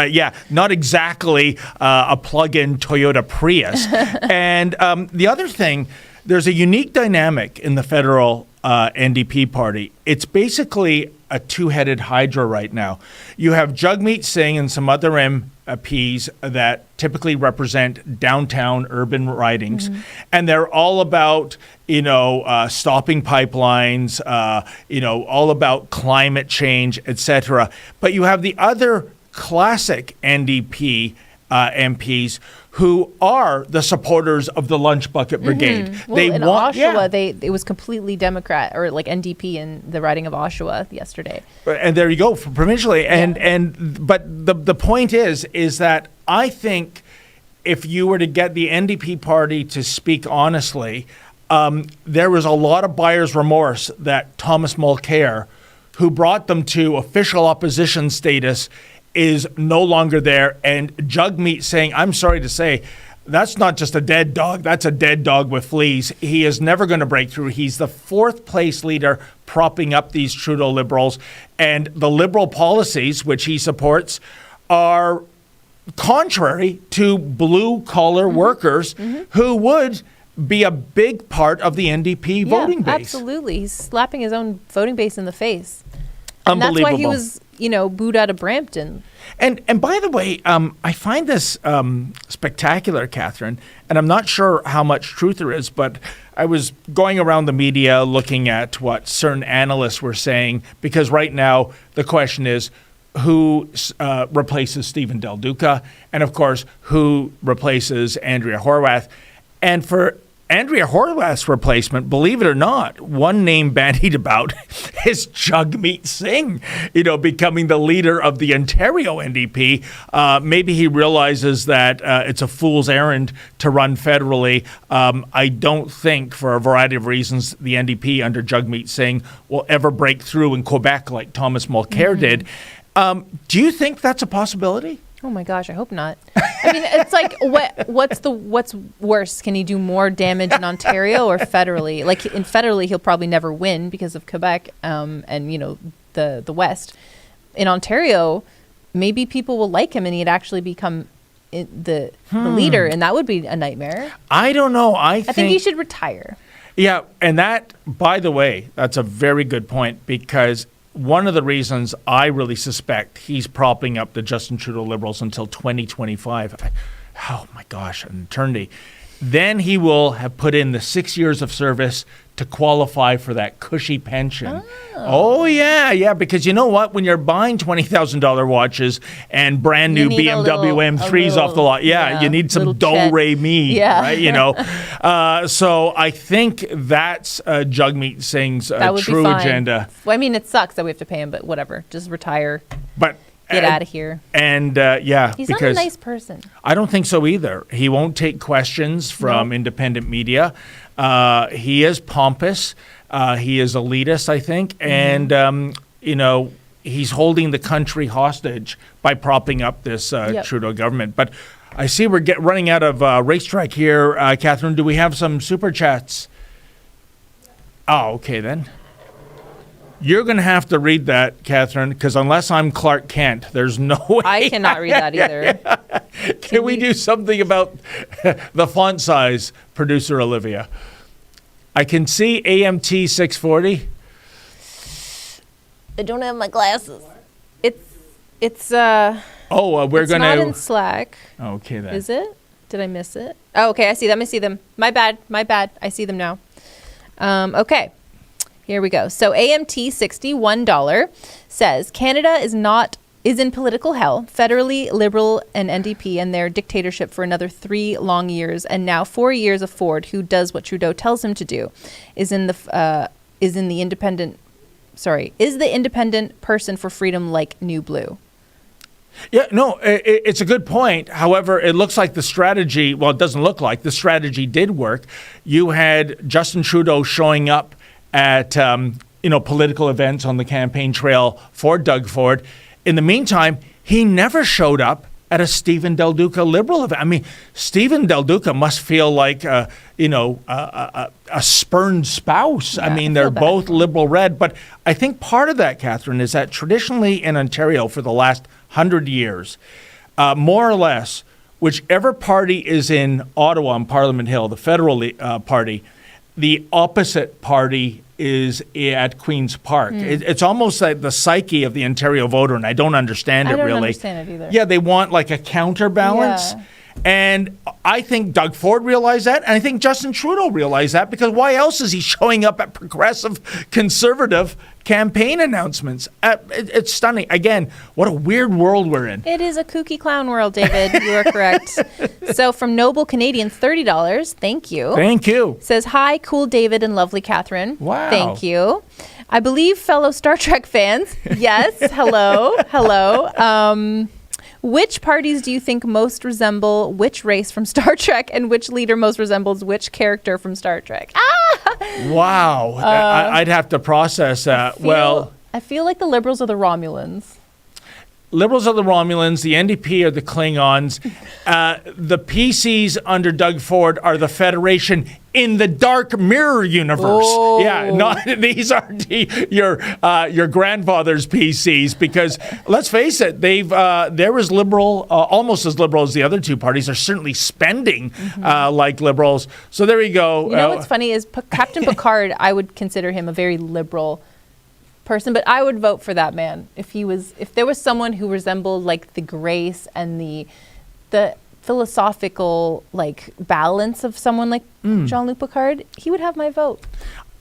Speaker 1: not exactly a plug-in Toyota Prius. And the other thing, there's a unique dynamic in the federal NDP party. It's basically a two-headed hydra right now. You have Jagmeet Singh and some other MPs that typically represent downtown urban ridings, and they're all about, stopping pipelines, all about climate change, etc. But you have the other classic NDP MPs who are the supporters of the lunch bucket brigade.
Speaker 2: Well, in Oshawa, it was completely Democrat or like NDP in the riding of Oshawa yesterday.
Speaker 1: And there you go, for provincially. But the point is that I think if you were to get the NDP party to speak honestly, there was a lot of buyer's remorse that Thomas Mulcair, who brought them to official opposition status, is no longer there. And Jagmeet saying, I'm sorry to say, that's not just a dead dog, that's a dead dog with fleas. He is never going to break through. He's the fourth place leader propping up these Trudeau Liberals. And the Liberal policies, which he supports, are contrary to blue-collar workers who would be a big part of the NDP voting base.
Speaker 2: Absolutely. He's slapping his own voting base in the face. And
Speaker 1: Unbelievable.
Speaker 2: that's why he was, booed out of Brampton.
Speaker 1: And by the way, I find this spectacular, Catherine, and I'm not sure how much truth there is, but I was going around the media looking at what certain analysts were saying, because right now the question is who replaces Stephen Del Duca, and of course, who replaces Andrea Horwath. And for Andrea Horwath's replacement, believe it or not, one name bandied about is Jagmeet Singh, becoming the leader of the Ontario NDP. Maybe he realizes that it's a fool's errand to run federally. I don't think, for a variety of reasons, the NDP under Jagmeet Singh will ever break through in Quebec like Thomas Mulcair did. Do you think that's a possibility?
Speaker 2: Oh my gosh, I hope not. I mean, it's like, what's worse? Can he do more damage in Ontario or federally? Like in federally, he'll probably never win because of Quebec and the West. In Ontario, maybe people will like him and he'd actually become the leader, and that would be a nightmare.
Speaker 1: I don't know. I think
Speaker 2: he should retire.
Speaker 1: Yeah, and that, by the way, that's a very good point, because one of the reasons I really suspect he's propping up the Justin Trudeau Liberals until 2025, oh my gosh, an eternity, then he will have put in the 6 years of service to qualify for that cushy pension. Oh yeah, because you know what? When you're buying $20,000 watches and brand new BMW M3s off the lot, you need some do-re-mi, right? So I think that's Jagmeet Singh's true agenda.
Speaker 2: Well, I mean, it sucks that we have to pay him, but whatever. Just retire.
Speaker 1: But
Speaker 2: get out of here.
Speaker 1: And
Speaker 2: he's not a nice person.
Speaker 1: I don't think so either. He won't take questions from independent media. He is pompous. He is elitist, I think. And, he's holding the country hostage by propping up this Trudeau government. But I see we're running out of racetrack here. Catherine, do we have some super chats? Oh, okay then. You're going to have to read that, Catherine, because unless I'm Clark Kent, there's no way.
Speaker 2: I cannot read that either.
Speaker 1: Can we do something about the font size, producer Olivia? I can see AMT 640.
Speaker 2: I don't have my glasses. It's
Speaker 1: we're going to.
Speaker 2: not in Slack.
Speaker 1: Okay, then.
Speaker 2: Is it? Did I miss it? Oh, okay. I see them. My bad. I see them now. Okay. Here we go. So AMT $61 says Canada is in political hell, federally, Liberal, and NDP, and their dictatorship for another 3 long years, and now 4 years of Ford, who does what Trudeau tells him to do, is the independent person for freedom like New Blue.
Speaker 1: Yeah, no, it's a good point. However, it looks like the strategy, well, it doesn't look like, the strategy did work. You had Justin Trudeau showing up at political events on the campaign trail for Doug Ford. In the meantime, he never showed up at a Stephen Del Duca Liberal event. I mean, Stephen Del Duca must feel like a spurned spouse.
Speaker 2: Yeah,
Speaker 1: I mean, they're both Liberal red. But I think part of that, Catherine, is that traditionally in Ontario for the last 100 years, more or less, whichever party is in Ottawa on Parliament Hill, the federal party, the opposite party is at Queen's Park. It's almost like the psyche of the Ontario voter, and I don't understand it really.
Speaker 2: I don't understand it either.
Speaker 1: Yeah, they want like a counterbalance.
Speaker 2: Yeah.
Speaker 1: And I think Doug Ford realized that, and I think Justin Trudeau realized that, because why else is he showing up at progressive, conservative campaign announcements? It's stunning. Again, what a weird world we're in.
Speaker 2: It is a kooky clown world, David. You are correct. So from Noble Canadian, $30. Thank you.
Speaker 1: Thank you.
Speaker 2: Says, hi, cool David and lovely Catherine.
Speaker 1: Wow.
Speaker 2: Thank you. I believe fellow Star Trek fans. Yes. Hello. Hello. Which parties do you think most resemble which race from Star Trek, and which leader most resembles which character from Star Trek?
Speaker 1: Wow. I'd have to process that.
Speaker 2: I feel like the Liberals are the Romulans.
Speaker 1: Liberals are the Romulans, the NDP are the Klingons, the PCs under Doug Ford are the Federation in the Dark Mirror universe.
Speaker 2: Oh.
Speaker 1: Yeah, these aren't your grandfather's PCs, because let's face it, they're as liberal, almost as liberal as the other two parties. Are certainly spending like liberals. So there you go.
Speaker 2: You know what's funny is Captain Picard. I would consider him a very liberal person, but I would vote for that man if there was someone who resembled like the grace and the philosophical like balance of someone like Jean-Luc Picard. He would have my vote.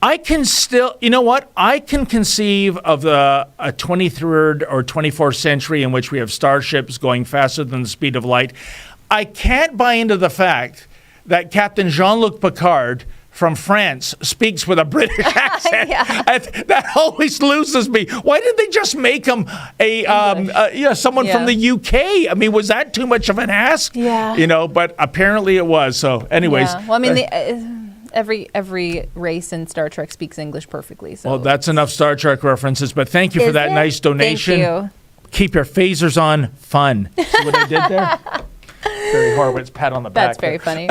Speaker 1: I can still, you know what? I can conceive of a 23rd or 24th century in which we have starships going faster than the speed of light. I can't buy into the fact that Captain Jean-Luc Picard from France speaks with a British accent. That always loses me. Why did they just make him someone from the UK? I mean, was that too much of an ask?
Speaker 2: Yeah.
Speaker 1: But apparently it was. So anyways.
Speaker 2: Yeah. Well, I mean, every race in Star Trek speaks English perfectly. So
Speaker 1: well, that's enough Star Trek references, but thank you for that nice donation.
Speaker 2: Thank you.
Speaker 1: Keep your phasers on fun. See what I did there? Barry Horowitz, pat on the back.
Speaker 2: That's very funny.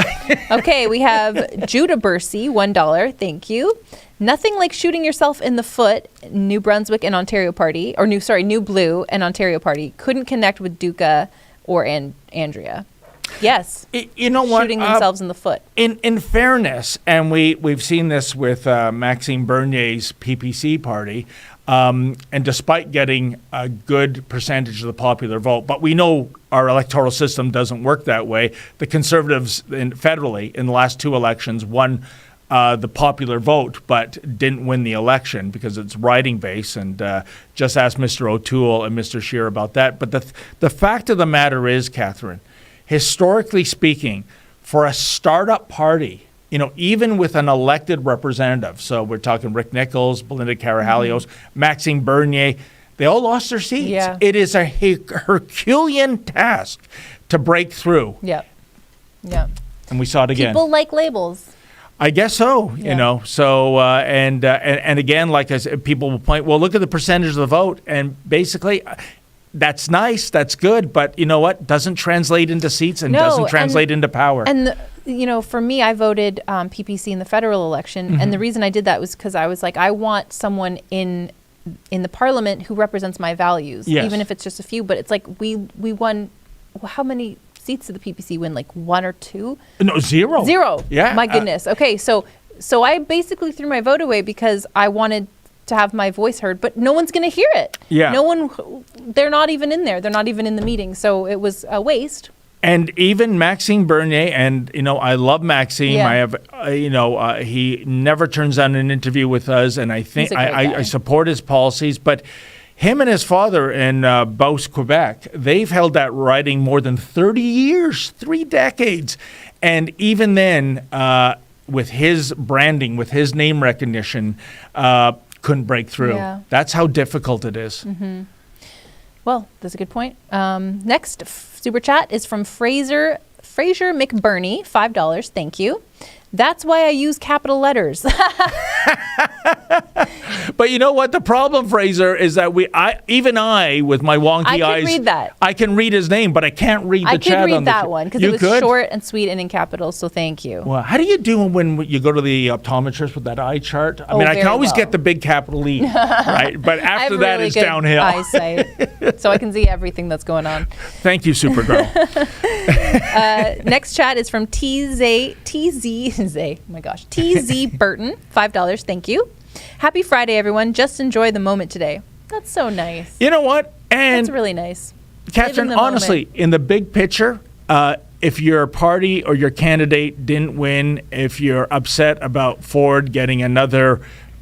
Speaker 2: Okay, we have Judah Bursey, $1. Thank you. Nothing like shooting yourself in the foot. New Brunswick and Ontario Party, New Blue and Ontario Party couldn't connect with Duca or Andrea. Yes.
Speaker 1: You know what?
Speaker 2: Shooting themselves in the foot.
Speaker 1: In fairness, and we've seen this with Maxime Bernier's PPC party, and despite getting a good percentage of the popular vote, but we know our electoral system doesn't work that way. The Conservatives federally in the last two elections won the popular vote, but didn't win the election because it's riding base. And just ask Mr. O'Toole and Mr. Scheer about that. But the fact of the matter is, Catherine, historically speaking, for a startup party, even with an elected representative, so we're talking Rick Nichols, Belinda Carahalios, Maxime Bernier, they all lost their seats.
Speaker 2: Yeah.
Speaker 1: It is a Herculean task to break through.
Speaker 2: Yeah.
Speaker 1: And we saw it again.
Speaker 2: People like labels.
Speaker 1: I guess so, So, and again, like I said, people will point, well, look at the percentage of the vote. And basically, that's nice, that's good. But you know what? Doesn't translate into seats and doesn't translate into power.
Speaker 2: And, for me, I voted PPC in the federal election. And the reason I did that was because I was like, I want someone in the parliament who represents my values, even if it's just a few. But it's like we won, how many seats did the PPC win? Like one or two?
Speaker 1: No, zero.
Speaker 2: Zero.
Speaker 1: Yeah.
Speaker 2: My goodness. Okay, so I basically threw my vote away because I wanted to have my voice heard, but no one's going to hear it.
Speaker 1: Yeah.
Speaker 2: They're not even in there. They're not even in the meeting. So it was a waste.
Speaker 1: And even Maxime Bernier, and I love Maxime. I have, he never turns down an interview with us, and I think I support his policies. But him and his father in Beauce, Quebec, they've held that riding more than 30 years, 3 decades, and even then, with his branding, with his name recognition, couldn't break through.
Speaker 2: Yeah.
Speaker 1: That's how difficult it is.
Speaker 2: Mm-hmm. Well, that's a good point. Next super chat is from Fraser McBurney, $5. Thank you. That's why I use capital letters.
Speaker 1: But you know what? The problem, Fraser, is that even I, with my wonky eyes,
Speaker 2: read that.
Speaker 1: I can read his name, but I can't read the chat on the
Speaker 2: I could read that one because it was short and sweet and in capitals. So thank you.
Speaker 1: Well, how do you do when you go to the optometrist with that eye chart? I mean, I can always get the big capital E, right? But after that, it's downhill.
Speaker 2: Eyesight, so I can see everything that's going on.
Speaker 1: Thank you, Supergirl.
Speaker 2: Next chat is from TZ Burton, $5. Thank you. Happy Friday, everyone. Just enjoy the moment today. That's so nice.
Speaker 1: You know what? And
Speaker 2: that's really nice.
Speaker 1: Catherine, honestly, in the big picture, if your party or your candidate didn't win, if you're upset about Ford getting another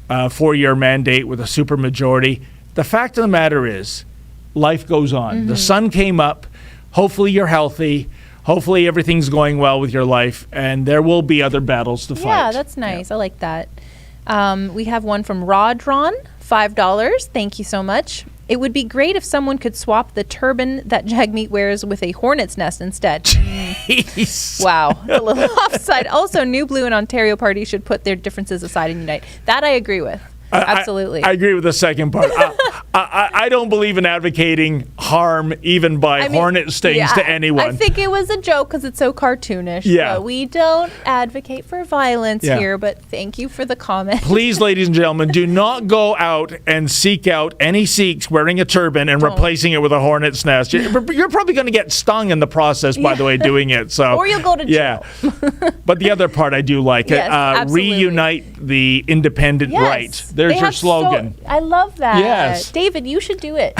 Speaker 1: 4-year mandate with a supermajority, the fact of the matter is, life goes on. Mm-hmm. The sun came up. Hopefully you're healthy. Hopefully everything's going well with your life, and there will be other battles to fight.
Speaker 2: Yeah, that's nice. Yeah. I like that. We have one from Rodron, $5. Thank you so much. It would be great if someone could swap the turban that Jagmeet wears with a hornet's nest instead.
Speaker 1: Jeez.
Speaker 2: Wow, a little offside. Also, New Blue and Ontario Party should put their differences aside and unite. That I agree with. Absolutely.
Speaker 1: I agree with the second part. I don't believe in advocating harm even by hornet stings to anyone.
Speaker 2: I think it was a joke because it's so cartoonish.
Speaker 1: Yeah.
Speaker 2: But we don't advocate for violence here, but thank you for the comment.
Speaker 1: Please, ladies and gentlemen, do not go out and seek out any Sikhs wearing a turban and replacing it with a hornet's nest. You're probably going to get stung in the process, by the way, doing it. So,
Speaker 2: or you'll go to jail.
Speaker 1: Yeah. But the other part, I do like it. Reunite the independent right. There's your slogan.
Speaker 2: I love that.
Speaker 1: Yes.
Speaker 2: David, you should do it.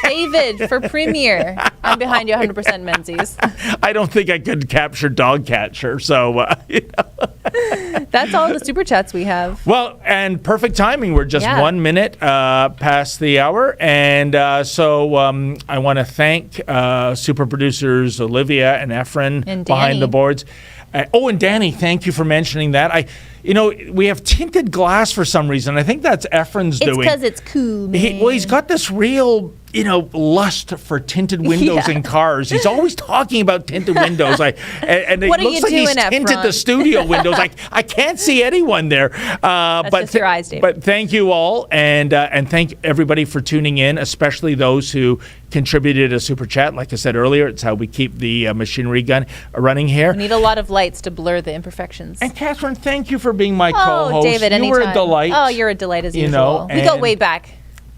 Speaker 2: David, for Premier. I'm behind you 100%, Menzies.
Speaker 1: I don't think I could capture dog catcher, so...
Speaker 2: That's all the super chats we have.
Speaker 1: Well, and perfect timing. We're just 1 minute past the hour, and so I want to thank super producers Olivia and Efren
Speaker 2: and
Speaker 1: behind the boards. And Danny, thank you for mentioning that. We have tinted glass for some reason. I think that's Efren's doing.
Speaker 2: It's because it's cool, man.
Speaker 1: He's got this real, lust for tinted windows in cars. He's always talking about tinted windows. And it looks like he's tinted the studio windows. I can't see anyone there.
Speaker 2: That's just your eyes, David.
Speaker 1: But thank you all, and thank everybody for tuning in, especially those who contributed a super chat. Like I said earlier, it's how we keep the machinery gun running here.
Speaker 2: We need a lot of lights to blur the imperfections.
Speaker 1: And Catherine, thank you for being my co-host.
Speaker 2: Oh, David, anytime.
Speaker 1: You were a delight.
Speaker 2: Oh, you're a delight as usual. We go way back.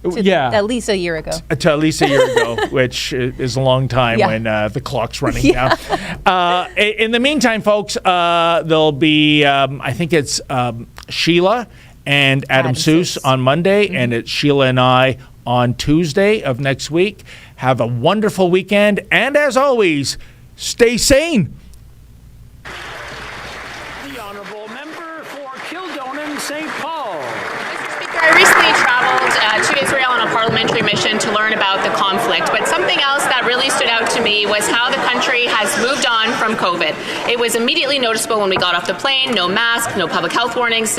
Speaker 2: At least a year ago.
Speaker 1: To at least a year ago, which is a long time when the clock's running down. In the meantime, folks, there'll be, I think it's Sheila and Adam Seuss on Monday, and it's Sheila and I on Tuesday of next week. Have a wonderful weekend, and as always, stay sane.
Speaker 4: The Honourable Member for Kildonan, St. Paul.
Speaker 5: Mr. Speaker, I recently traveled to Israel on a parliamentary mission to learn about the conflict, but something else that really stood out to me was how the country has moved on from COVID. It was immediately noticeable when we got off the plane: no mask, no public health warnings,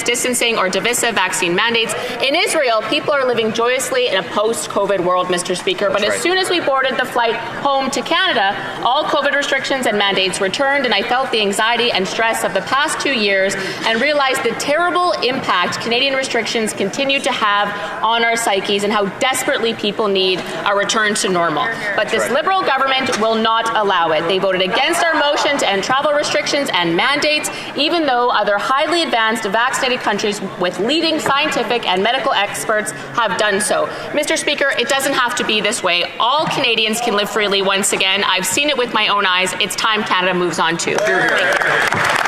Speaker 5: distancing, or divisive vaccine mandates. In Israel, people are living joyously in a post-COVID world, Mr. Speaker, but as soon as we boarded the flight home to Canada, all COVID restrictions and mandates returned, and I felt the anxiety and stress of the past 2 years and realized the terrible impact Canadian restrictions continue to have on our psyches and how desperately people need a return to normal. But this Liberal government will not allow it. They voted against our motion to end travel restrictions and mandates, even though other highly advanced vaccinated countries with leading scientific and medical experts have done so. Mr. Speaker, it doesn't have to be this way. All Canadians can live freely once again. I've seen it with my own eyes. It's time Canada moves on too. Thank you.